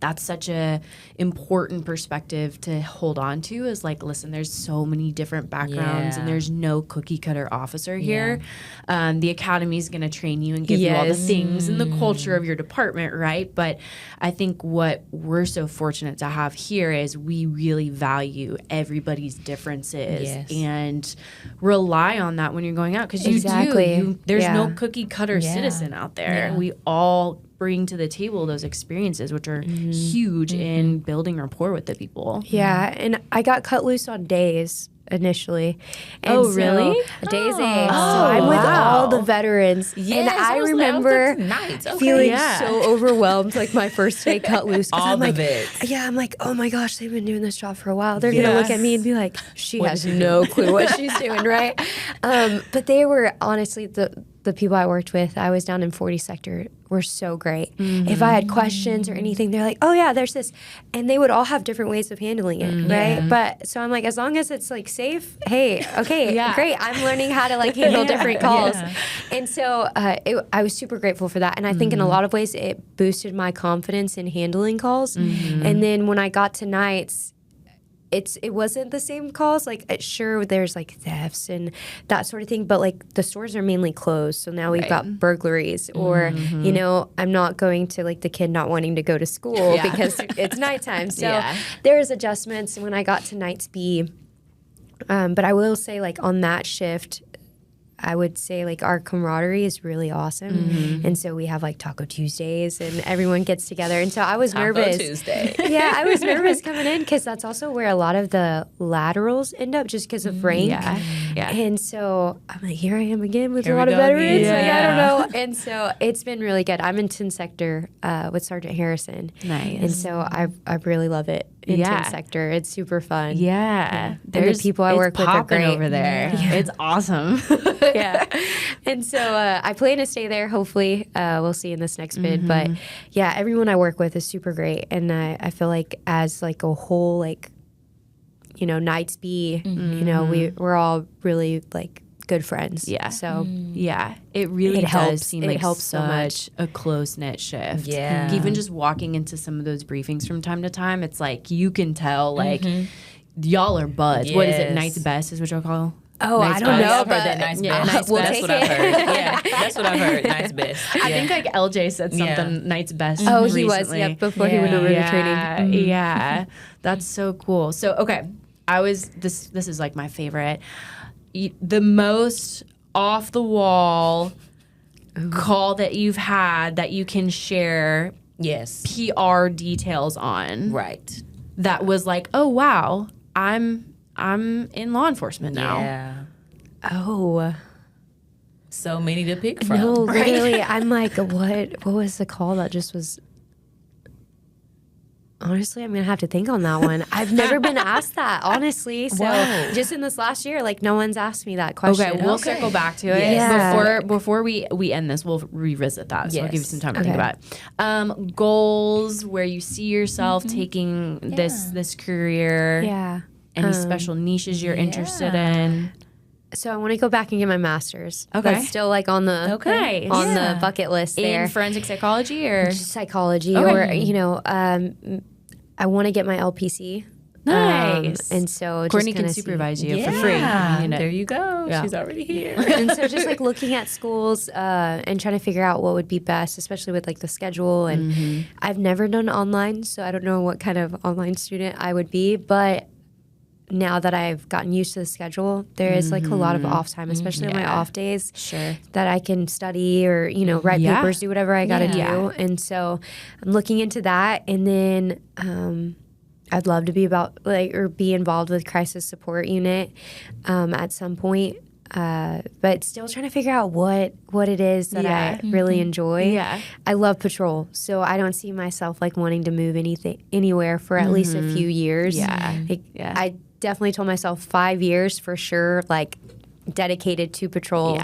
that's such a important perspective to hold on to, is like, listen, there's so many different backgrounds and there's no cookie cutter officer here. The academy is going to train you and give you all the things and the culture of your department, right? But I think what we're so fortunate to have here is we really value everybody's differences and rely on that when you're going out, because there's no cookie cutter citizen out there. We all bring to the table those experiences, which are huge in building rapport with the people. Yeah, and I got cut loose on days initially. And really? Days A. So I'm with all the veterans. Yes, and I remember feeling so overwhelmed, like my first day cut loose. All I'm like, it. Yeah, I'm like, oh my gosh, they've been doing this job for a while. They're going to look at me and be like, she has no clue what she's doing, right? But they were honestly the people I worked with, I was down in 40 sector, were so great. If I had questions or anything, they're like, oh yeah, there's this. And they would all have different ways of handling it, right? But so I'm like, as long as it's like safe, hey, okay, great. I'm learning how to like handle different calls. And so I was super grateful for that. And I think in a lot of ways it boosted my confidence in handling calls. And then when I got to nights, it wasn't the same calls. Like, sure, there's like thefts and that sort of thing, but like the stores are mainly closed. So now we've got burglaries, or you know, I'm not going to like the kid not wanting to go to school because it's nighttime. So there's adjustments when I got to nights B. But I will say, like, on that shift, I would say like our camaraderie is really awesome, and so we have like Taco Tuesdays, and everyone gets together. And so I was nervous. Tuesday. Yeah, I was nervous coming in because that's also where a lot of the laterals end up, just because of rank. And so I'm like, here I am again with a lot of veterans. Like, I don't know. And so it's been really good. I'm in 10 sector with Sergeant Harrison. Nice. And so I really love it in 10 sector. It's super fun. Yeah. And the people I work with are great over there. It's awesome. Yeah. And so I plan to stay there. Hopefully, we'll see in this next bid. But yeah, everyone I work with is super great. And I feel like as like a whole, like, you know, Knights B, you know, we're all really like good friends. Yeah. So yeah, it really does helps. seem It like helps so much. a close-knit shift. Yeah. Even just walking into some of those briefings from time to time, it's like you can tell like y'all are buds. What is it? Knight's Best is what y'all call? Oh, Nice I don't know. I've heard that nice best. We'll That's take what it. I've heard. Yeah, that's what I've heard. Nice best. I think like LJ said something Knight's Best. Oh, he was. recently. Yep, before he went over to training. Yeah, that's so cool. So okay, this is like my favorite. The most off the wall call that you've had that you can share Yes. PR details on. Right. That was like, oh wow, I'm in law enforcement now. Yeah. Oh. So many to pick from. No, literally, I'm like, what was the call that just was? Honestly, I'm going to have to think on that one. I've never been asked that, honestly. So just in this last year, like, no one's asked me that question. Okay, we'll circle back to it. Yeah. Before we end this, we'll revisit that. So I'll give you Yes. some time to think about it. Goals, where you see yourself taking this career. Yeah. Any special niches you're interested in? So I want to go back and get my master's. Okay. That's still like on the the bucket list there. In forensic psychology or Psychology, or you know, I want to get my LPC. Nice. And so Courtney just can kinda supervise you for Yeah. free. There you go. Yeah. She's already here. And so just like looking at schools and trying to figure out what would be best, especially with like the schedule. And I've never done online, so I don't know what kind of online student I would be. But now that I've gotten used to the schedule, there is like a lot of off time, especially on my off days, that I can study or, you know, write papers, do whatever I got to do. And so I'm looking into that. And then I'd love to be be involved with crisis support unit at some point. But still trying to figure out what it is that I really enjoy. Yeah. I love patrol, so I don't see myself like wanting to move anywhere for at least a few years. I definitely told myself 5 years for sure, like dedicated to patrol.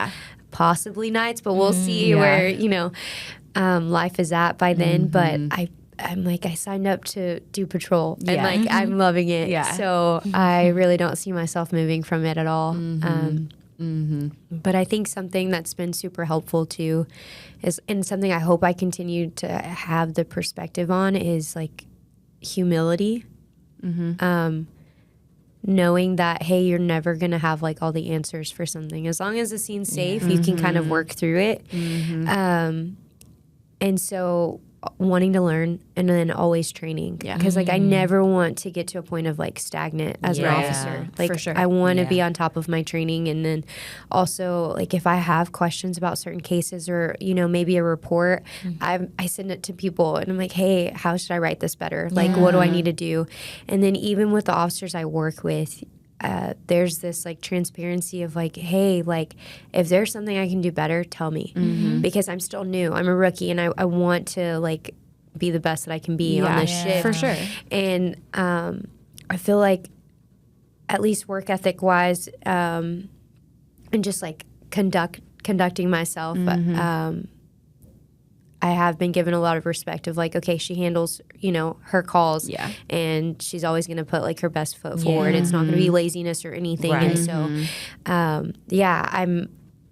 Possibly nights, but we'll see where, you know, life is at by then. But I'm like, I signed up to do patrol and like I'm loving it. So I really don't see myself moving from it at all. But I think something that's been super helpful too is, and something I hope I continue to have the perspective on, is like humility. Knowing that, hey, you're never going to have like all the answers for something. As long as the scene's safe, you can kind of work through it. And so wanting to learn and then always training. Because like I never want to get to a point of like stagnant as an officer. Like for sure. I want to be on top of my training. And then also like if I have questions about certain cases or, you know, maybe a report, I send it to people and I'm like, hey, how should I write this better? Like what do I need to do? And then even with the officers I work with, there's this like transparency of like, hey, like if there's something I can do better, tell me, because I'm still new. I'm a rookie and I want to like be the best that I can be on this shift. For sure. And I feel like at least work ethic wise and just like conducting myself, I have been given a lot of respect of like, okay, she handles, you know, her calls and she's always going to put like her best foot forward. It's not going to be laziness or anything. And so,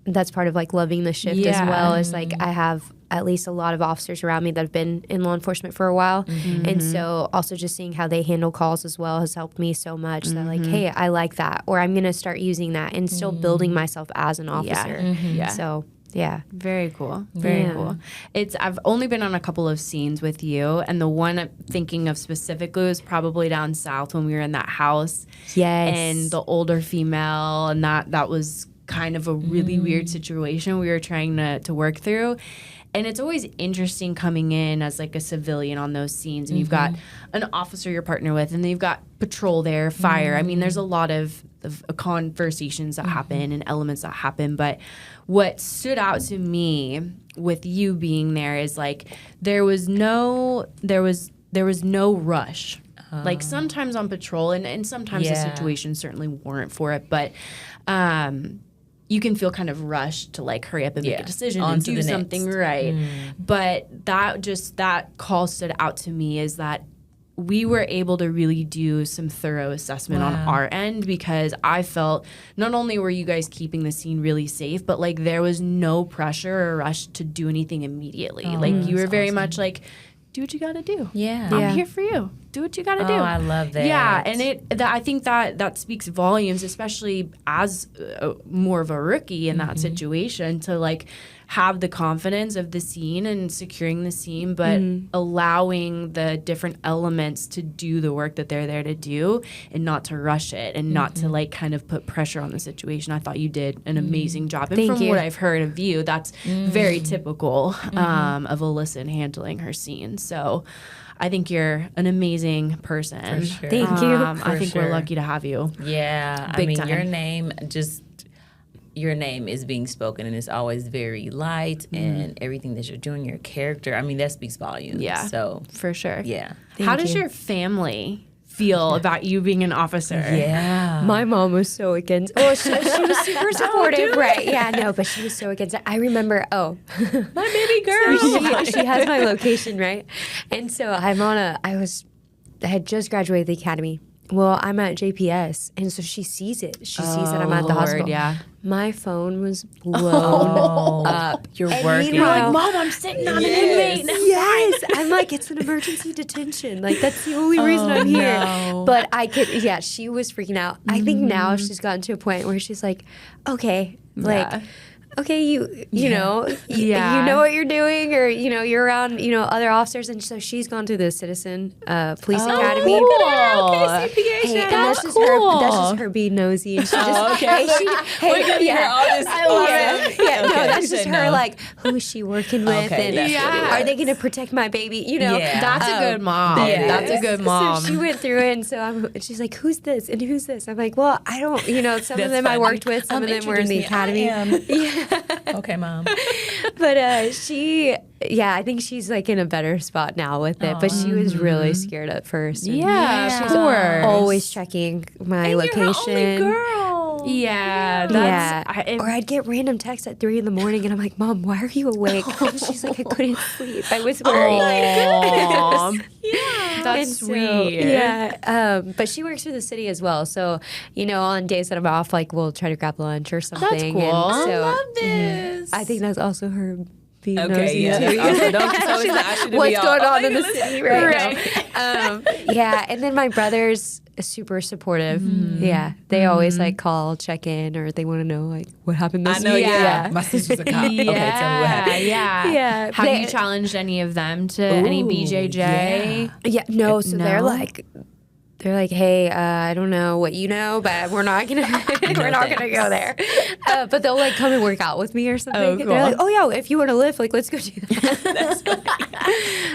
that's part of like loving the shift as well, is like I have at least a lot of officers around me that have been in law enforcement for a while. And so also just seeing how they handle calls as well has helped me so much that like, hey, I like that, or I'm going to start using that and still building myself as an officer. So yeah. Very cool. Very cool. I've only been on a couple of scenes with you, and the one I'm thinking of specifically was probably down south when we were in that house. Yes. And the older female, and that was kind of a really weird situation we were trying to work through. And it's always interesting coming in as like a civilian on those scenes, and you've got an officer you're partner with, and then you've got patrol there, fire. I mean, there's a lot of conversations that happen and elements that happen. But what stood out to me with you being there is like there was no rush. Like sometimes on patrol, and sometimes the situations certainly warrant for it, but you can feel kind of rushed to like hurry up and make a decision and do something right. But that call stood out to me is that we were able to really do some thorough assessment on our end, because I felt not only were you guys keeping the scene really safe, but like there was no pressure or rush to do anything immediately. Like you were very much like, do what you got to do. I'm here for you. Do what you got to do. I love that. Yeah, and I think that speaks volumes, especially as more of a rookie in that situation, to like have the confidence of the scene and securing the scene, but allowing the different elements to do the work that they're there to do, and not to rush it, and not to like kind of put pressure on the situation. I thought you did an amazing job. And from what I've heard of you, that's very typical of Alyssa in handling her scenes. So I think you're an amazing person. For sure. Thank you. I think we're lucky to have you. Yeah. Big I mean, time. your name is being spoken, and it's always very light, and everything that you're doing, your character, I mean, that speaks volumes. Yeah. So, For sure. yeah. How does your family feel about you being an officer? Yeah. My mom was so against. Oh, she was super supportive, right? Yeah, no, but she was so against it. I remember. Oh, My baby girl. so she has my location, right? And so I had just graduated the academy. Well, I'm at JPS, and so she sees it. She sees that I'm at the hospital. Yeah. My phone was blown up. You're And working. meanwhile- Mom, I'm sitting on an inmate. Yes, I'm like, it's an emergency detention. Like, that's the only reason I'm here. no. But I could, yeah, she was freaking out. I think now she's gotten to a point where she's like, okay, like, Yeah. okay, you know, you know what you're doing, or you're around, other officers, and so she's gone to the Citizen Police Academy. Hey, and that's just her being nosy, and she just We're giving her all this. I love it. Yeah, no, Okay, that's you just said her. no. Like, who is she working with, Okay, and that's what it are they going to protect my baby? Yeah. That's a good mom. Yeah. That's a good mom. So she went through it, and so she's like, "Who's this? And who's this?" I'm like, "Well, I don't. Some of That's them I funny. worked with. Some of them were in the academy." Okay, Mom. But I think she's like in a better spot now with it. But she was really scared at first. and Yeah, she's of course. always checking my location. Girl. Yeah, Or I'd get random texts at 3 a.m, and I'm like, "Mom, why are you awake?" And she's like, "I couldn't sleep. I was worried." Aw. That's And so, sweet. yeah. But she works for the city as well. So, on days that I'm off, like, we'll try to grab lunch or something. That's cool. And so, I love this. I think that's also her being Okay, nosy yeah. too. Also, don't tell me that I shouldn't What's be all, going "Oh on my in the goodness." city right now? Yeah, and then my brother's super supportive. Yeah, they always like call, check in, or they want to know like what happened this I know, week. yeah. My sister's a cop. Okay, tell me what happened. Yeah. Yeah. Have They- you challenged any of them to any BJJ? Yeah, no. So No? they're like, hey, I don't know what you know, but we're not gonna go there. But they'll like come and work out with me or something. Oh, And cool. they're like, oh yeah, if you want to lift, like let's go do that.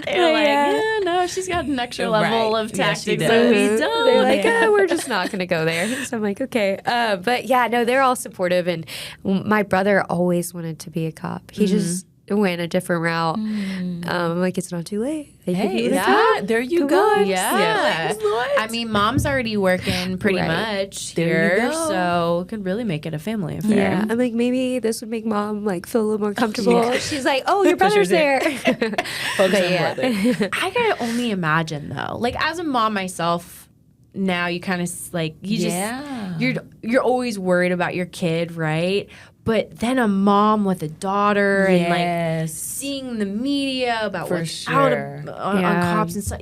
They're like, Yeah. no, she's got an extra Right. level of Yeah, she tactics. does. that we don't. They're like, we're just not gonna go there. So I'm like, okay. But yeah, no, they're all supportive. And my brother always wanted to be a cop. He just went a different route. I'm like, it's not too late. They can Hey, do it. yeah, there you Come go. on. Yeah. What? I mean, mom's already working pretty Right. much There you here, go. so could really make it a family affair. Yeah, I'm like, maybe this would make mom like feel a little more comfortable. She's like, oh, your brother's there. Focus But on yeah. brother. I can only imagine though. Like as a mom myself, now you kind of like you just Yeah. you're always worried about your kid, right? But then a mom with a daughter and like Yes. seeing the media about For what's out sure. on cops and stuff,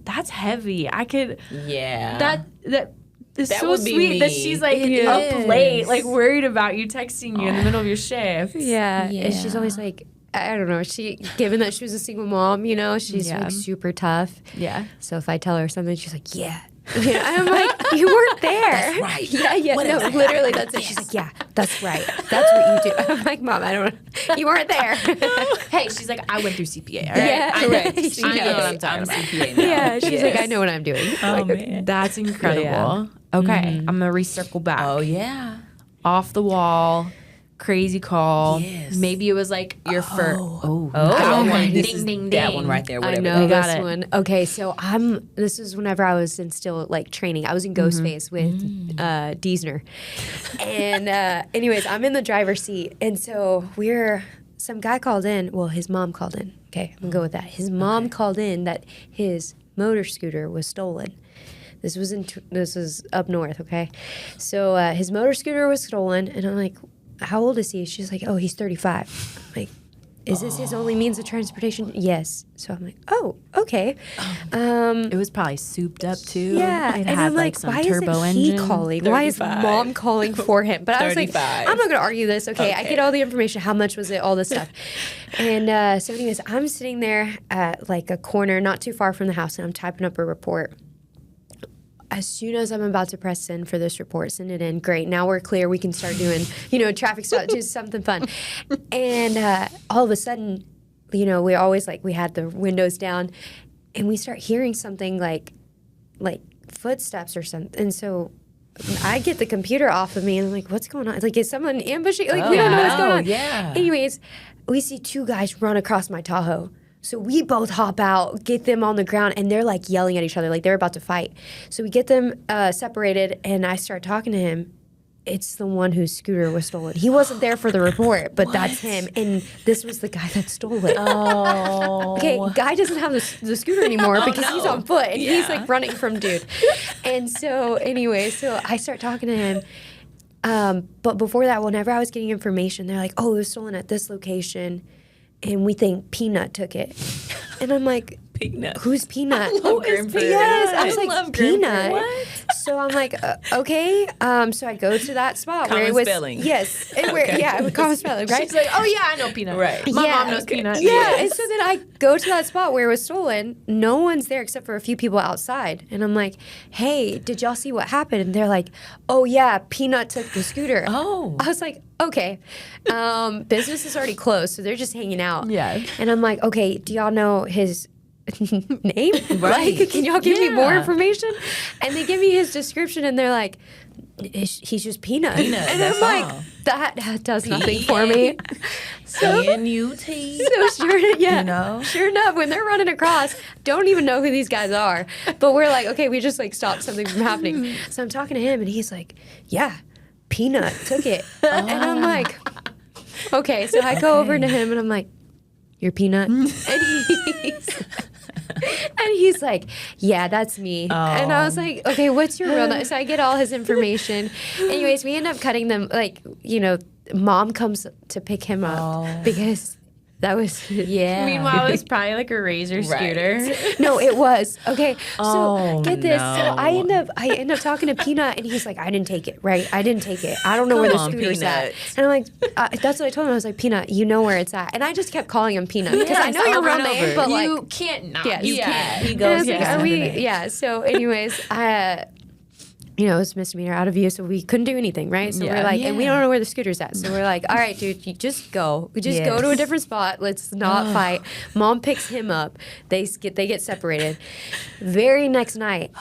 that's heavy. I could Yeah. that is That so would be sweet that me. she's like It up is. late, like worried about you, texting you in the middle of your shift. Yeah. And she's always like, I don't know. Given that she was a single mom, she's Yeah. like super tough. Yeah. So if I tell her something, she's like, yeah. And I'm like, you weren't there. That's right. Yeah. No, literally, that's it. She's like, yeah, that's right. That's what you do. I'm like, Mom, I don't know. You weren't there. Hey, she's like, I went through CPA. All right? Yeah. Correct. I know what I'm talking about. CPA now. Yeah. She's Yes. like, I know what I'm doing. Oh, man. That's incredible. Yeah. Okay, I'm gonna recircle back. Oh, yeah. Off the wall, crazy call. Yes. Maybe it was like your first. Oh, that one. this Ding, is ding, that ding. one right there. I Whatever. know got this it. one. Okay, so this is whenever I was in still like training. I was in Ghostface with Deesner. And anyways, I'm in the driver's seat. And so some guy called in. Well, his mom called in. Okay, I'm gonna go with that. His mom called in that his motor scooter was stolen. This was up north, okay? So his motor scooter was stolen, and I'm like, how old is he? She's like, oh, he's 35. I'm like, is this his only means of transportation? Yes. So I'm like, oh, okay. It was probably souped up too. Yeah, It and had I'm like like, some why turbo isn't he engine. calling? Why is 35. Mom calling for him? But I was like, 35. I'm not going to argue this. Okay, I get all the information. How much was it? All this stuff. And so anyways, I'm sitting there at like a corner not too far from the house, and I'm typing up a report. As soon as I'm about to press send for this report, send it in. Great. Now we're clear. We can start doing, traffic stop, just something fun. And all of a sudden, we always we had the windows down, and we start hearing something like footsteps or something. And so I get the computer off of me, and I'm like, what's going on? It's like, is someone ambushing? Like, we don't know what's going on. Yeah. Anyways, we see two guys run across my Tahoe. So we both hop out, get them on the ground, and they're like yelling at each other, like they're about to fight. So we get them separated, and I start talking to him. It's the one whose scooter was stolen. He wasn't there for the report, but that's him. And this was the guy that stole it. Oh. Okay, guy doesn't have the scooter anymore because he's on foot, and he's like running from dude. And so anyway, so I start talking to him. But before that, whenever I was getting information, they're like, oh, it was stolen at this location. And we think Peanut took it. And I'm like, Peanut. who's Peanut? Who is Peanut? Yes, I was I like, love Grimford. Peanut. What? So I'm like, okay. So I go to that spot where it Common was. spelling. Yes. And with common spelling, right? She's like, oh yeah, I know Peanut. Right. My Yeah. mom knows Peanut. Yeah, and so then I go to that spot where it was stolen. No one's there except for a few people outside. And I'm like, hey, did y'all see what happened? And they're like, oh, yeah, Peanut took the scooter. Oh. I was like, okay. Business is already closed, so they're just hanging out. Yeah. And I'm like, okay, do y'all know his name? Right. Like, can y'all give me more Yeah. information? And they give me his description, and they're like, he's just Peanut. Peanut, And that's I'm like, all. that does nothing for me. P-N-U-T. So know? sure enough, when they're running across, don't even know who these guys are. But we're like, okay, we just stopped something from happening. So I'm talking to him, and he's like, yeah, Peanut took it. And I'm like, okay. So I go over to him, and I'm like, you're Peanut? And he's like, yeah, that's me. And I was like, okay, what's your real name? So I get all his information. Anyways, we end up cutting them, Mom comes to pick him up because that was, Yeah. Meanwhile, it was probably like a Razor scooter. no, it was. Okay, so Oh, get this. no. So I end up talking to Peanut, and he's like, I didn't take it, right? I didn't take it. I don't know where the Come on, scooter's at. Peanut. And I'm like, that's what I told him. I was like, Peanut, you know where it's at. And I just kept calling him Peanut because I Yes, know your over real and name, over. but You can't not. Yes. You You can't. He And I goes was like, yeah. are we? Yeah. So, anyways, it was misdemeanor out of view, so we couldn't do anything, right? So we're like, and we don't know where the scooter's at. So we're like, all right, dude, you just go. We just go to a different spot. Let's not fight. Mom picks him up. They get separated. Very next night,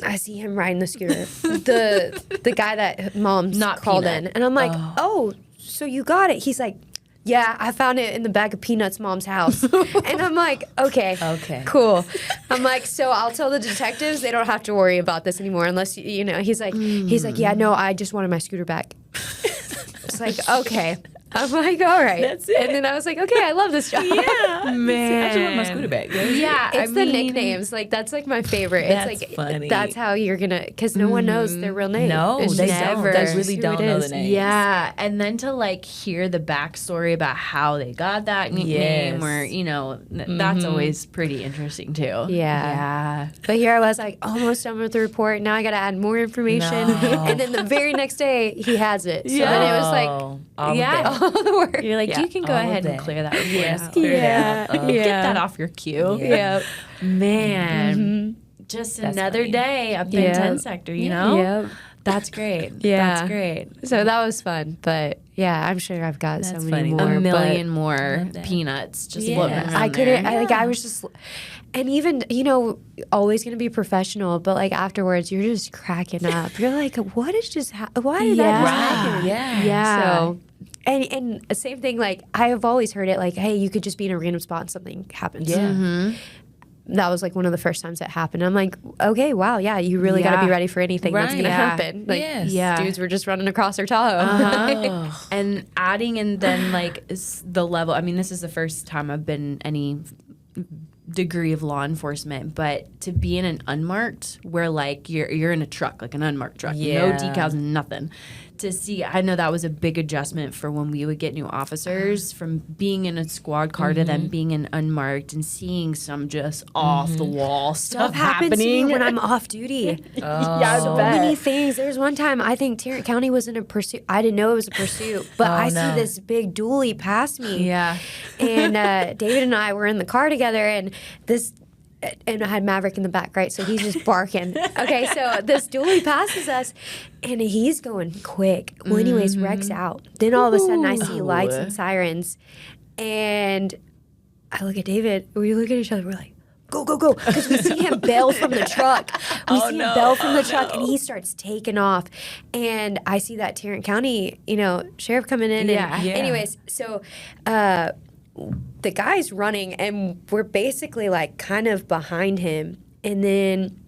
I see him riding the scooter. The guy that Mom's Not called Peanut. in, and I'm like, oh, so you got it? He's like, yeah, I found it in the bag of Peanut's mom's house. And I'm like, okay, cool. I'm like, so I'll tell the detectives they don't have to worry about this anymore unless, he's like, yeah, no, I just wanted my scooter back. It's like, okay. I'm like, all right. That's it. And then I was like, okay, I love this job. Yeah, Man. I should want my scooter back. Yeah, It's the nicknames. Like, that's like my favorite. That's it's like, funny. that's how you're going to, because no one knows their real name. No, It's they just don't. never. They that's really who don't it know is. the names. Yeah, and then to like hear the backstory about how they got that nickname, Yes. or you know, that's always pretty interesting too. Yeah. But here I was like, almost done with the report. Now I got to add more information. No. And then the very next day, he has it. So Yeah. then it was like, all of Yeah. that. all the work. You're like, Yeah, you can go all of ahead and that. clear that report Yes, out. clear it Yeah. out. Get that off your queue. Yeah. Man, just That's another funny. day up in Yeah. 10 sector, you know? Yep. That's great. Yeah. That's great. So that was fun. But yeah, I'm sure I've got so That's many funny. more. A but- million more Love that. peanuts just Yeah. floating around I couldn't. there. I was just, and even always gonna be professional, but like afterwards, you're just cracking up. You're like, what is just? Why did that just happen? Yeah. Yeah. So, and the same thing. Like I have always heard it. Like, hey, you could just be in a random spot and something happens. Yeah. That was like one of the first times it happened. I'm like, okay, wow, yeah, you really got to Yeah. be ready for anything that's Right. gonna Yeah. happen. Like, Yes. Yeah. dudes were just running across their Tahoe. And adding in then like the level. I mean, this is the first time I've been any degree of law enforcement, but to be in an unmarked where like you're in a truck, like an unmarked truck, no Yeah. decals, nothing. To see, I know that was a big adjustment for when we would get new officers from being in a squad car to them being in unmarked and seeing some just off the wall stuff happens to me happening when I'm off duty. Yeah, So many things. There's one time I think Tarrant County was in a pursuit. I didn't know it was a pursuit, but I no. see this big dually pass me. Yeah. And David and I were in the car together, and I had Maverick in the back, right? So he's just barking. Okay, so this dually passes us, and he's going quick. Well, anyways, Rex out. Then all of a sudden, I see lights and sirens, and I look at David. We look at each other. We're like, go, go, go. Because we see him bail from the truck. We see him bail from the truck, and he starts taking off. And I see that Tarrant County, sheriff coming in. Yeah. And Yeah. anyways, so the guy's running, and we're basically like kind of behind him. And then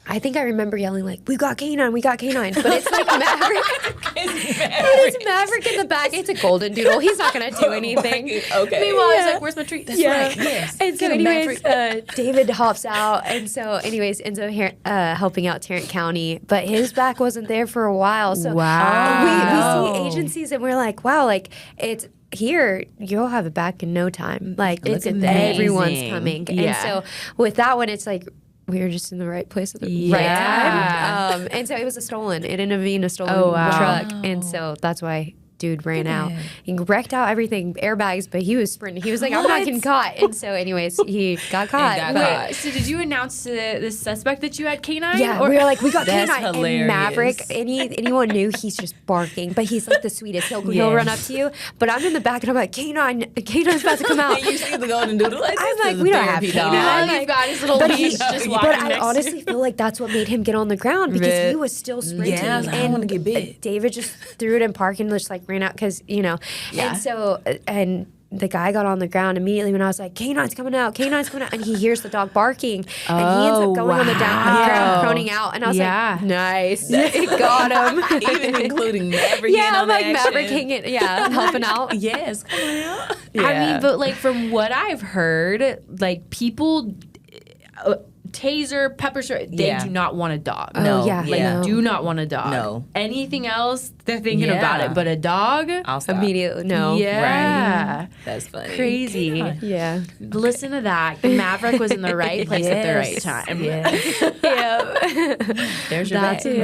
I think I remember yelling like, we got canine, but it's like Maverick. It's Maverick in the back. It's a golden doodle. He's not going to do anything. Okay. Meanwhile, I was like, where's my treat? That's right. Yes. And so Get him, anyways, David hops out. And so anyways, ends up here, helping out Tarrant County. But his back wasn't there for a while. So Wow. we see agencies, and we're like, wow, like it's here, you'll have it back in no time. Like It's everyone's amazing. coming. Yeah. And so with that one, it's like, we were just in the right place at the Yeah. right time. And so it was a stolen. It ended up being a stolen truck. And so that's why dude ran out. He wrecked out everything, airbags, but he was sprinting. He was like, I'm not getting caught. And so anyways, he got caught. got But- caught. Wait, so did you announce to the suspect that you had canine? Yeah, Or- we were like, we got That's canine. hilarious. And Maverick, anyone knew, he's just barking, but he's like the sweetest. He'll run up to you, but I'm in the back and I'm like, canine's about to come out. And you see the golden doodle. Like, I'm this like, is we a don't have therapy canine. dog. Meanwhile, like- you've got his little But leash just walking but I next honestly feel like that's what made him get on the ground because he Right. was still sprinting. Yeah, I was like, I don't and wanna get bit. David just threw it in park and just like ran out because, And so, and the guy got on the ground immediately when I was like, canine's coming out. And he hears the dog barking. And he ends up going on the ground, proning out. And I was like, nice. It got him. Even including Maverick in Yeah, on like the Maverick action. hanging, helping out. Yes, come on out. I mean, but like from what I've heard, like people, taser, pepper spray, they Yeah. do not want a dog. No, yeah, Like, no. do not want a dog. No. Anything else, they're thinking Yeah. about it. But a dog, I'll stop. Immediately, no. yeah. That's funny. Crazy. Yeah. Listen to that. Maverick was in the right place at the right time. Yeah. There's your That's bag.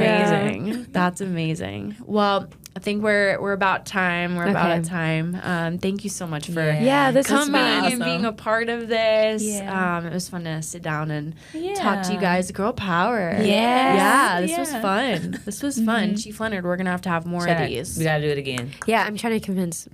amazing. That's amazing. Well, I think we're about time. We're about at time. Thank you so much for Yeah, this was coming fun. and being a part of this. Yeah. It was fun to sit down and Yeah. talk to you guys. Girl power. Yes. Yeah, this was Yeah. fun. This was fun. Chief Leonard, we're gonna have to have more Shout of out. these. We gotta do it again. Yeah, I'm trying to convince,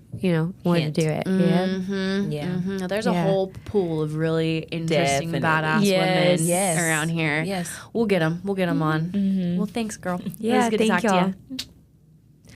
more Hint. to do it. Mm-hmm. Yeah. Mm-hmm. There's a Yeah. whole pool of really interesting, Definitely. badass Yes. women Yes. around here. Yes. We'll get them. We'll get them on. Well, thanks, girl. It Yeah, was good to thank talk to y'all. you.